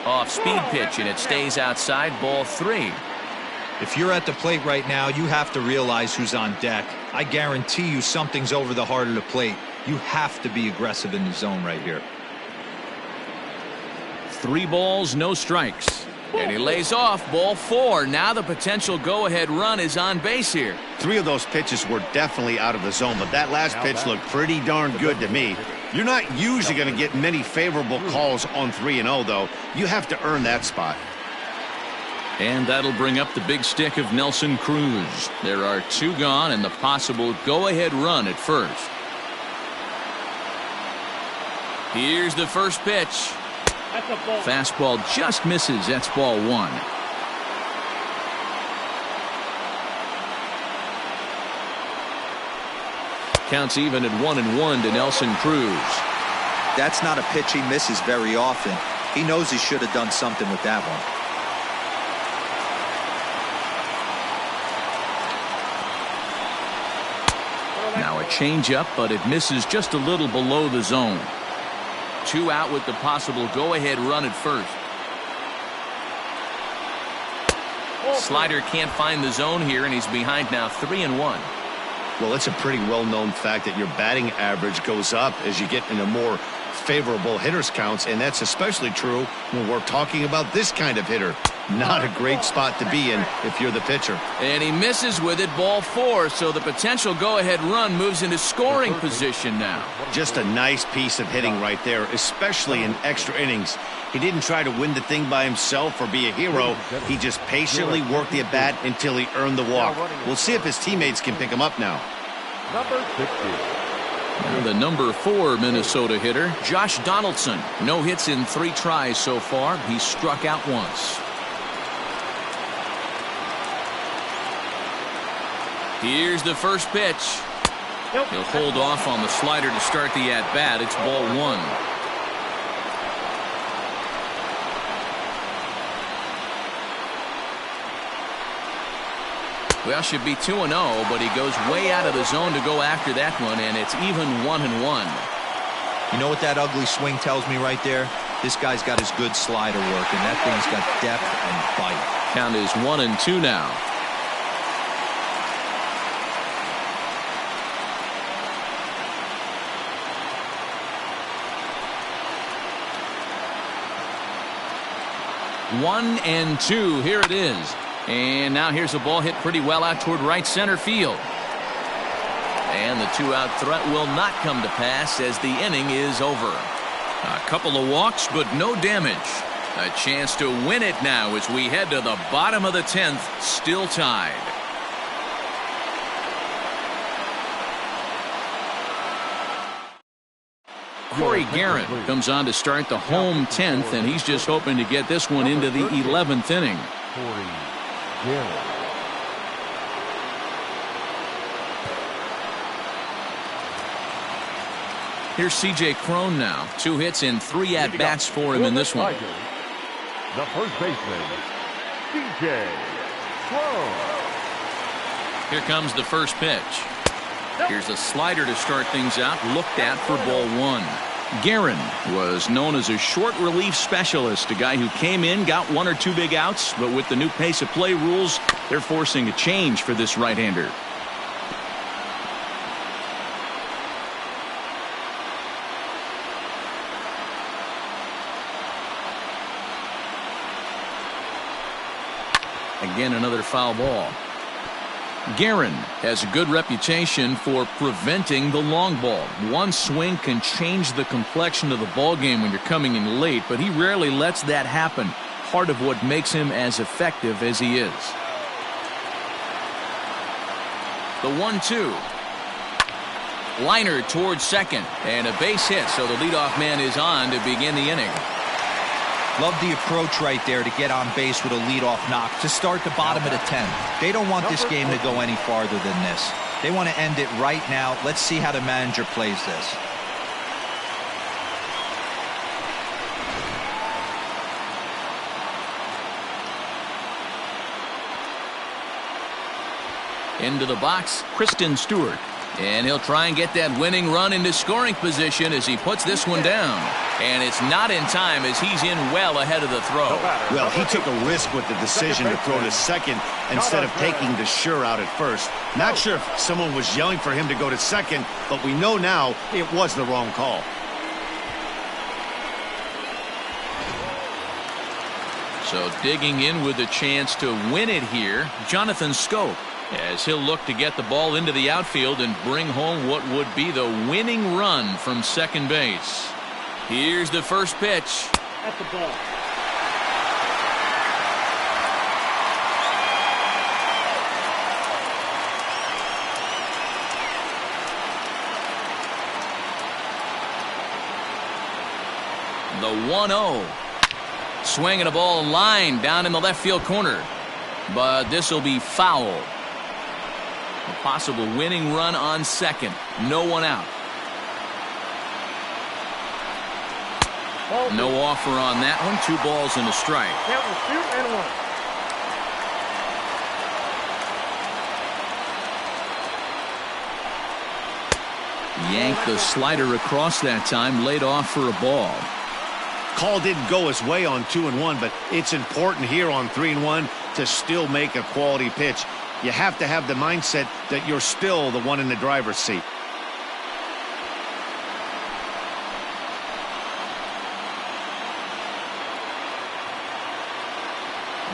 Off-speed pitch, and it stays outside. Ball 3. If you're at the plate right now, you have to realize who's on deck. I guarantee you something's over the heart of the plate. You have to be aggressive in the zone right here. 3 balls, no strikes. And he lays off. Ball 4. Now the potential go-ahead run is on base here. 3 of those pitches were definitely out of the zone, but that last pitch looked pretty darn good to me. You're not usually going to get many favorable calls on 3-0, though. You have to earn that spot. And that'll bring up the big stick of Nelson Cruz. There are 2 gone and the possible go-ahead run at first. Here's the first pitch. That's a ball. Fastball just misses. That's ball 1. Counts even at 1-1 to Nelson Cruz. That's not a pitch he misses very often. He knows he should have done something with that one. Now a changeup, but it misses just a little below the zone. 2 out with the possible go-ahead run at first. Slider can't find the zone here, and he's behind now 3-1. Well, it's a pretty well-known fact that your batting average goes up as you get into more favorable hitters counts, and that's especially true when we're talking about this kind of hitter. Not a great spot to be in if you're the pitcher. And he misses with it, ball 4, so the potential go-ahead run moves into scoring position now. Just a nice piece of hitting right there, especially in extra innings. He didn't try to win the thing by himself or be a hero. He just patiently worked the at-bat until he earned the walk. We'll see if his teammates can pick him up now. Number 60. Now the number 4 Minnesota hitter, Josh Donaldson. No hits in 3 tries so far. He's struck out once. Here's the first pitch. He'll hold off on the slider to start the at-bat. It's ball 1. Well, should be 2-0, but he goes way out of the zone to go after that one, and it's even 1-1. You know what that ugly swing tells me right there? This guy's got his good slider work, and that thing's got depth and bite. Count is 1-2 now. One and 2. Here it is. And now here's a ball hit pretty well out toward right center field. And the 2-out threat will not come to pass as the inning is over. A couple of walks, but no damage. A chance to win it now as we head to the bottom of the 10th, still tied. Corey Guerin comes on to start the home 10th, and he's just hoping to get this one into the 11th inning. Corey Guerin. Here's C.J. Cron now. 2 hits and 3 at-bats for him in this one. The first baseman, C.J. Cron. Here comes the first pitch. Here's a slider to start things out, looked at for ball 1. Guerin was known as a short relief specialist, a guy who came in, got 1 or 2 big outs, but with the new pace of play rules, they're forcing a change for this right-hander. Again, another foul ball. Guerin has a good reputation for preventing the long ball. One swing can change the complexion of the ball game when you're coming in late, but he rarely lets that happen. Part of what makes him as effective as he is. The 1-2. Liner towards second, and a base hit, so the leadoff man is on to begin the inning. Love the approach right there to get on base with a leadoff knock to start the bottom of the 10th. They don't want this game to go any farther than this. They want to end it right now. Let's see how the manager plays this. Into the box, Kristen Stewart. And he'll try and get that winning run into scoring position as he puts this one down. And it's not in time as he's in well ahead of the throw. Well, he took a risk with the decision to throw to second instead of taking the sure out at first. Not sure if someone was yelling for him to go to second, but we know now it was the wrong call. So digging in with a chance to win it here, Jonathan Schoop, as he'll look to get the ball into the outfield and bring home what would be the winning run from second base. Here's the first pitch. At the ball. The 1-0. Swinging a ball line down in the left field corner. But this will be foul. A possible winning run on second. No one out. No offer on that one. 2 balls and a strike. Count and shoot and 1. Yanked the slider across that time. Laid off for a ball. Call didn't go his way on 2-1, but it's important here on 3-1 to still make a quality pitch. You have to have the mindset that you're still the one in the driver's seat.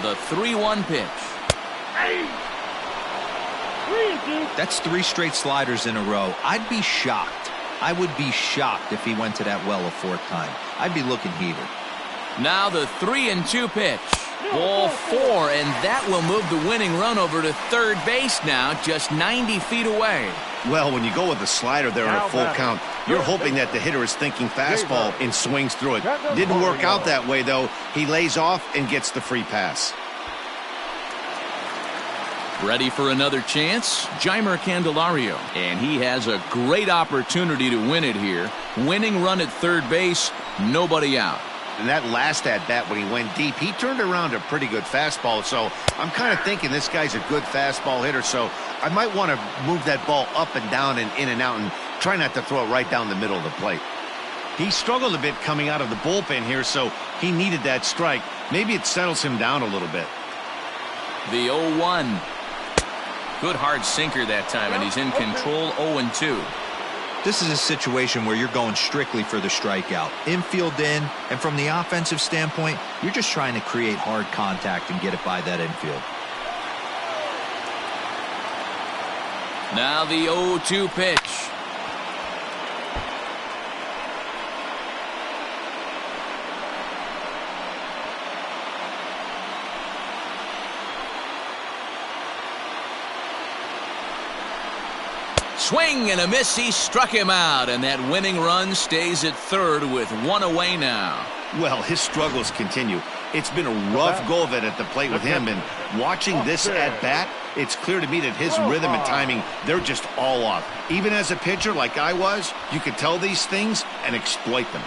The 3-1 pitch. That's 3 straight sliders in a row. I'd be shocked. I would be shocked if he went to that well a 4th time. I'd be looking heated. Now the 3-2 pitch. Ball 4, and that will move the winning run over to third base now, just 90 feet away. Well, when you go with a slider there in a full count, you're hoping that the hitter is thinking fastball and swings through it. Didn't work out that way, though. He lays off and gets the free pass. Ready for another chance? Jeimer Candelario. And he has a great opportunity to win it here. Winning run at third base, nobody out. And that last at-bat when he went deep, he turned around a pretty good fastball. So I'm kind of thinking this guy's a good fastball hitter. So I might want to move that ball up and down and in and out and try not to throw it right down the middle of the plate. He struggled a bit coming out of the bullpen here, so he needed that strike. Maybe it settles him down a little bit. The 0-1. Good hard sinker that time, and he's in control. 0-2. This is a situation where you're going strictly for the strikeout. Infield in, and from the offensive standpoint, you're just trying to create hard contact and get it by that infield. Now the 0-2 pitch. Swing and a miss. He struck him out, and that winning run stays at third with 1 away now. Well, his struggles continue. It's been a rough go of it at the plate with him, and watching this at bat, it's clear to me that his rhythm and timing, they're just all off. Even as a pitcher like I was, you could tell these things and exploit them.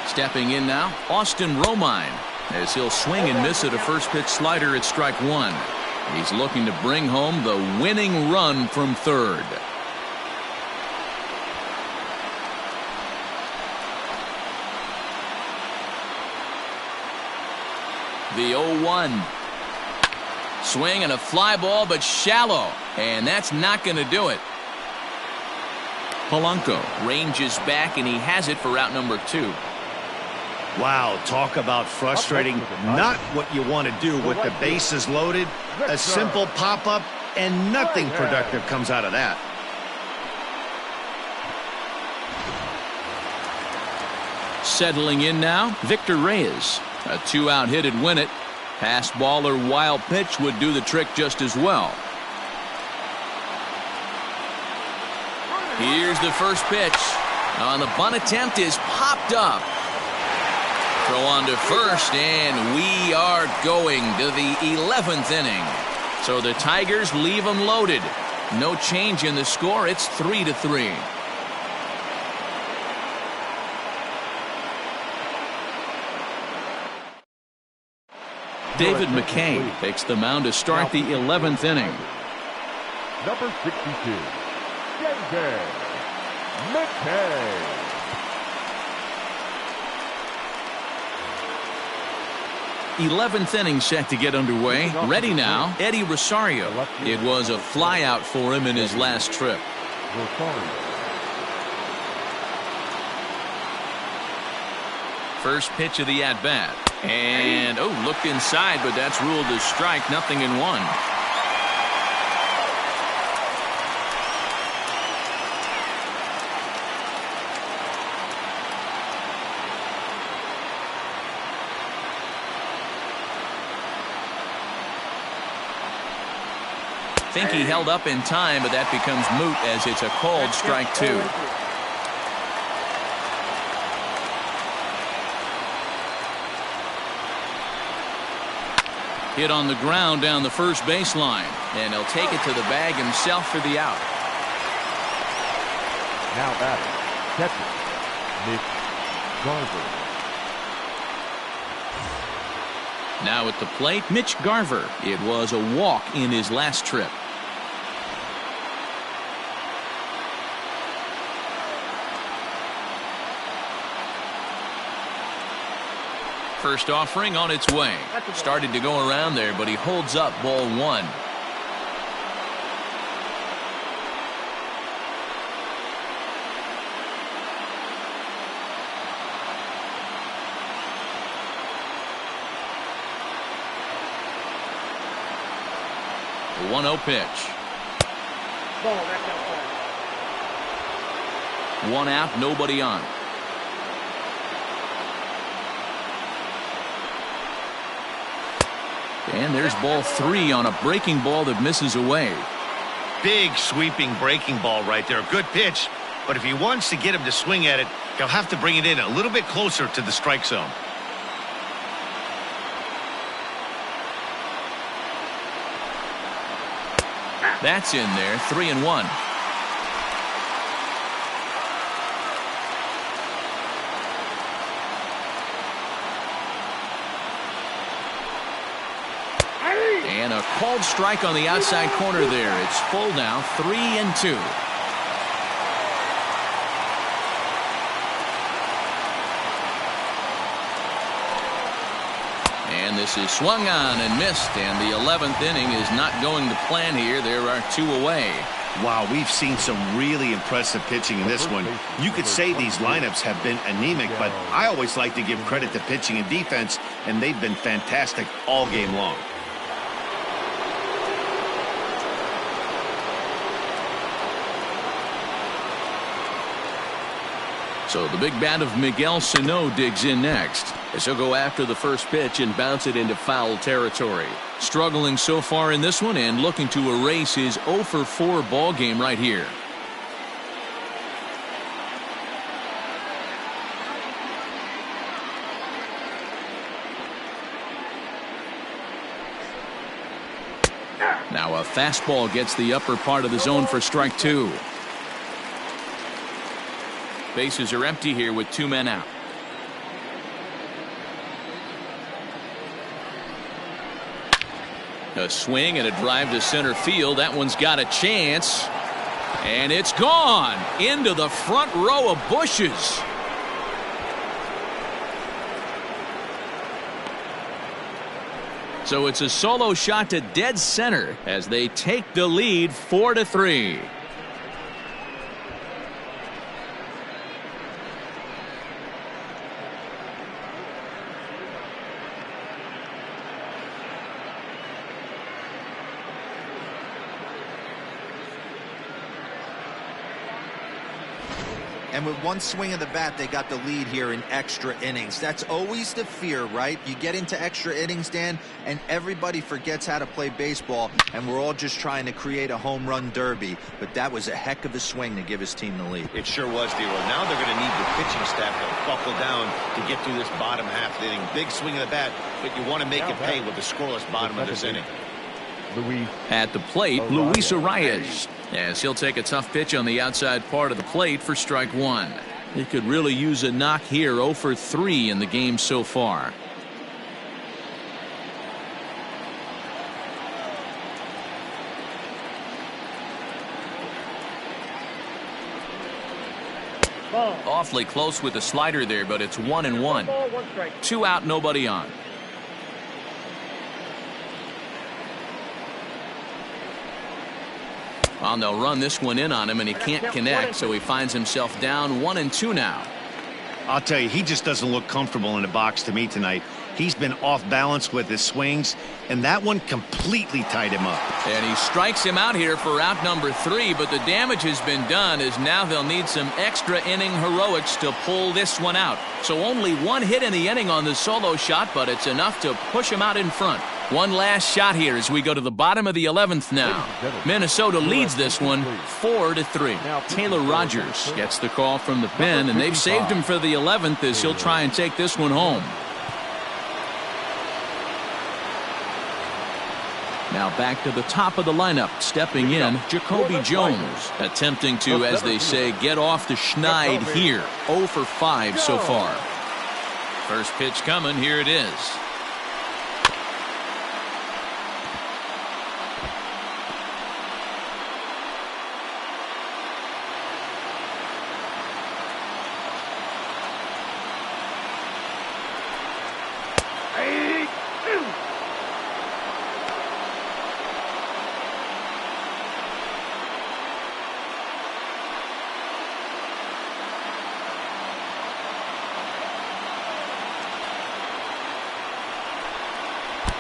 Stepping in now, Austin Romine, as he'll swing and miss at a first pitch slider at strike 1. He's looking to bring home the winning run from third. The 0-1. Swing and a fly ball, but shallow. And that's not going to do it. Polanco ranges back, and he has it for out number 2. Wow, talk about frustrating. Not what you want to do with the bases loaded. A simple pop-up, and nothing productive comes out of that. Settling in now, Victor Reyes. A 2-out hit'd win it. Pass ball or wild pitch would do the trick just as well. Here's the first pitch. On the bunt attempt is popped up. Throw on to first, and we are going to the 11th inning. So the Tigers leave them loaded. No change in the score. It's 3-3. David McKay takes the mound to start the 11th inning. Number 62, David McKay. 11th inning set to get underway. Ready now, Eddie Rosario. It was a flyout for him in his last trip. First pitch of the at-bat. And, looked inside, but that's ruled a strike, 0-1. Think he held up in time, but that becomes moot as it's a called strike 2. Hit on the ground down the first baseline, and he'll take it to the bag himself for the out. Now batting, catcher, Mitch Garver. Now at the plate, Mitch Garver. It was a walk in his last trip. First offering on its way. Started to go around there, but he holds up ball 1. The 1-0 pitch. Ball, that's outside. 1 out, nobody on. And there's ball 3 on a breaking ball that misses away. Big sweeping breaking ball right there. Good pitch. But if he wants to get him to swing at it, he'll have to bring it in a little bit closer to the strike zone. That's in there, 3-1. And a called strike on the outside corner there. It's full now, 3-2. And this is swung on and missed, and the 11th inning is not going to plan here. There are 2 away. Wow, we've seen some really impressive pitching in this one. You could say these lineups have been anemic, but I always like to give credit to pitching and defense, and they've been fantastic all game long. So the big bat of Miguel Sano digs in next, as he'll go after the first pitch and bounce it into foul territory. Struggling so far in this one and looking to erase his 0-for-4 ball game right here. Now a fastball gets the upper part of the zone for strike 2. Bases are empty here with 2 men out. A swing and a drive to center field. That one's got a chance. And it's gone into the front row of bushes. So it's a solo shot to dead center as they take the lead 4-3. And with one swing of the bat, they got the lead here in extra innings. That's always the fear, right? You get into extra innings, Dan, and everybody forgets how to play baseball, and we're all just trying to create a home run derby. But that was a heck of a swing to give his team the lead. It sure was, D-Roll. Now they're going to need the pitching staff to buckle down to get through this bottom half of the inning. Big swing of the bat, but you want to make it pay with the scoreless bottom of this inning. At the plate, Luis Arias, as he'll take a tough pitch on the outside part of the plate for strike one. He could really use a knock here. 0 for 3 in the game so far. Awfully close with the slider there, but it's 1-1. 2 out, nobody on. Well, they'll run this one in on him, and he can't connect, so he finds himself down 1-2 now. I'll tell you, he just doesn't look comfortable in the box to me tonight. He's been off balance with his swings, and that one completely tied him up. And he strikes him out here for out number 3, but the damage has been done, as now they'll need some extra inning heroics to pull this one out. So only 1 hit in the inning on the solo shot, but it's enough to push him out in front. One last shot here as we go to the bottom of the 11th now. Minnesota leads this one 4-3. Taylor Rogers gets the call from the pen, and they've saved him for the 11th as he'll try and take this one home. Now back to the top of the lineup, stepping in, Jacoby Jones, attempting to, as they say, get off the schneid here. 0 for 5 so far. First pitch coming, here it is.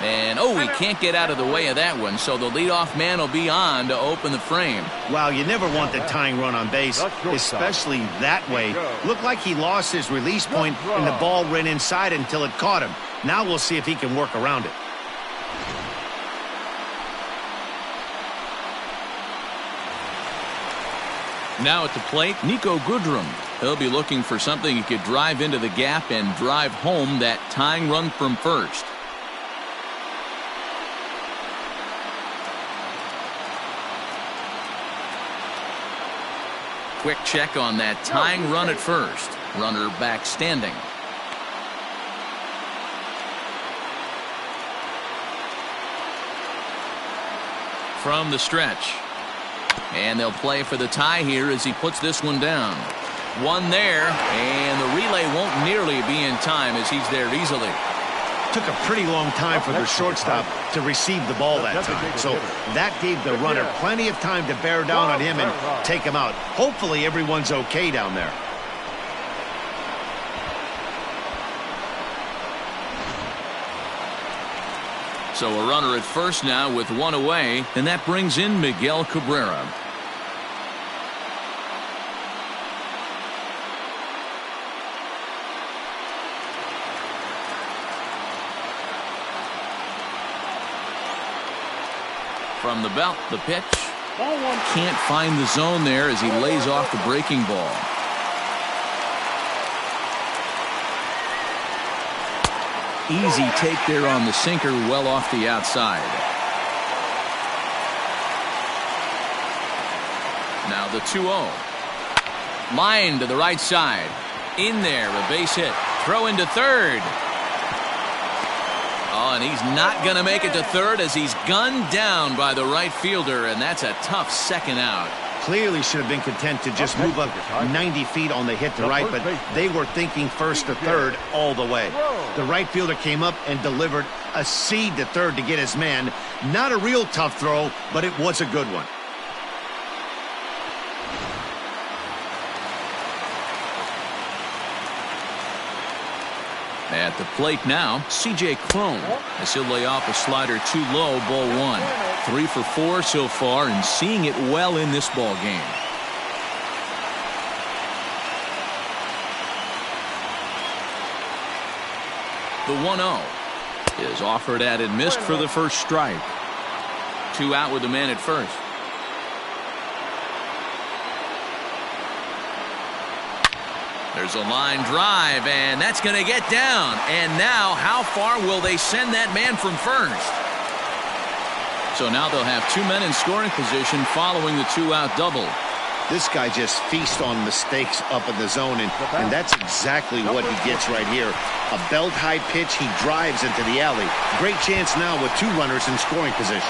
And, oh, he can't get out of the way of that one, so the leadoff man will be on to open the frame. Well, you never want the tying run on base, especially that way. Looked like he lost his release point, and the ball ran inside until it caught him. Now we'll see if he can work around it. Now at the plate, Nico Goodrum. He'll be looking for something he could drive into the gap and drive home that tying run from first. Quick check on that tying run at first. Runner back standing. From the stretch. And they'll play for the tie here as he puts this one down. One there, and the relay won't nearly be in time as he's there easily. Took a pretty long time for the shortstop to receive the ball that time. So that gave the runner plenty of time to bear down on him and take him out. Hopefully everyone's okay down there. So a runner at first now with 1 away, and that brings in Miguel Cabrera. From the belt, the pitch. Can't find the zone there as he lays off the breaking ball. Easy take there on the sinker, well off the outside. Now the 2-0. Line to the right side. In there, a base hit. Throw into third. Oh, and he's not going to make it to third as he's gunned down by the right fielder, and that's a tough second out. Clearly should have been content to just move up 90 feet on the hit to right, but they were thinking first to third all the way. The right fielder came up and delivered a seed to third to get his man. Not a real tough throw, but it was a good one. At the plate now, C.J. Cron as he'll lay off a slider too low, ball 1. 3 for 4 so far and seeing it well in this ball game. The 1-0 is offered at and missed for the first strike. 2 out with the man at first. There's a line drive, and that's going to get down. And now, how far will they send that man from first? So now they'll have 2 men in scoring position following the 2-out double. This guy just feasts on mistakes up in the zone, and that's exactly what he gets right here. A belt-high pitch, he drives into the alley. Great chance now with 2 runners in scoring position.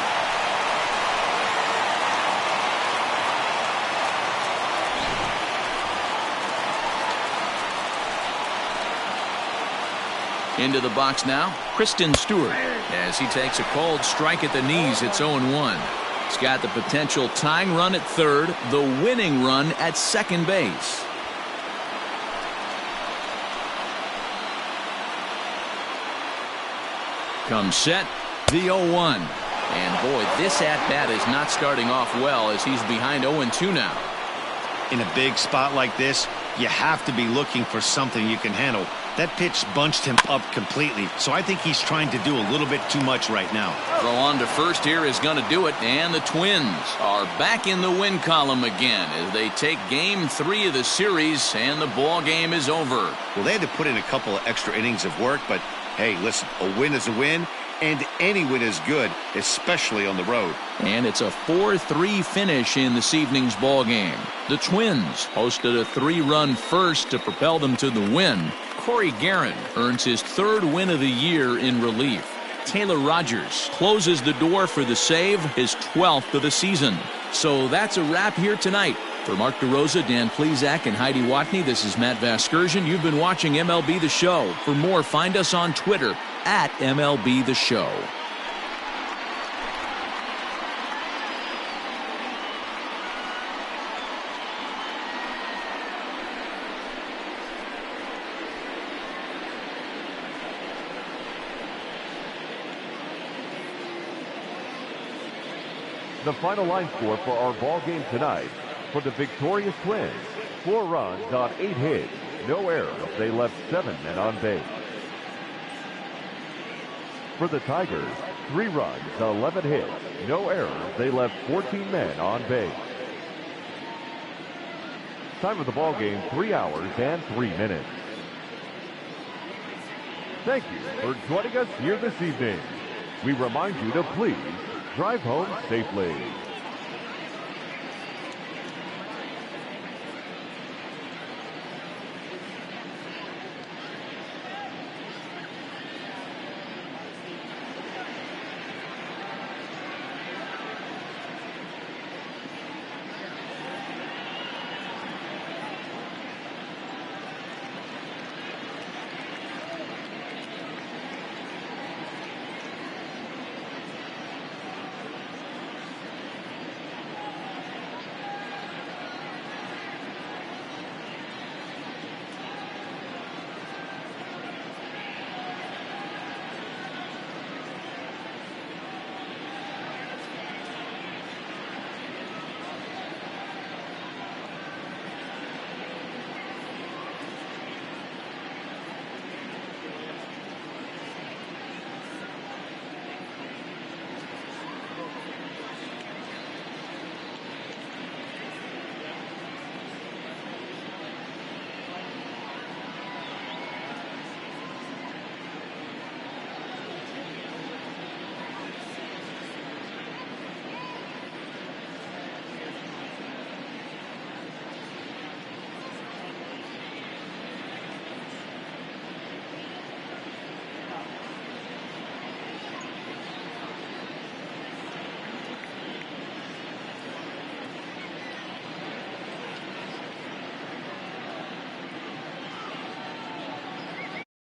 Into the box now, Kristen Stewart. As he takes a cold strike at the knees, it's 0-1. He's got the potential tying run at third, the winning run at second base. Comes set, the 0-1. And boy, this at-bat is not starting off well as he's behind 0-2 now. In a big spot like this, you have to be looking for something you can handle. That pitch bunched him up completely, so I think he's trying to do a little bit too much right now. Throw on to first here is going to do it, and the Twins are back in the win column again as they take game 3 of the series, and the ball game is over. Well, they had to put in a couple of extra innings of work, but hey, listen, a win is a win, and any win is good, especially on the road. And it's a 4-3 finish in this evening's ball game. The Twins posted a 3-run first to propel them to the win. Corey Guerin earns his 3rd win of the year in relief. Taylor Rogers closes the door for the save, his 12th of the season. So that's a wrap here tonight. For Mark DeRosa, Dan Plesac, and Heidi Watney, this is Matt Vasgersian. You've been watching MLB The Show. For more, find us on Twitter at MLB The Show. The final line score for our ball game tonight. For the victorious Twins, 4 runs on 8 hits, no errors. They left 7 men on base. For the Tigers, 3 runs, 11 hits, no errors. They left 14 men on base. Time of the ball game, 3 hours and 3 minutes. Thank you for joining us here this evening. We remind you to please drive home safely.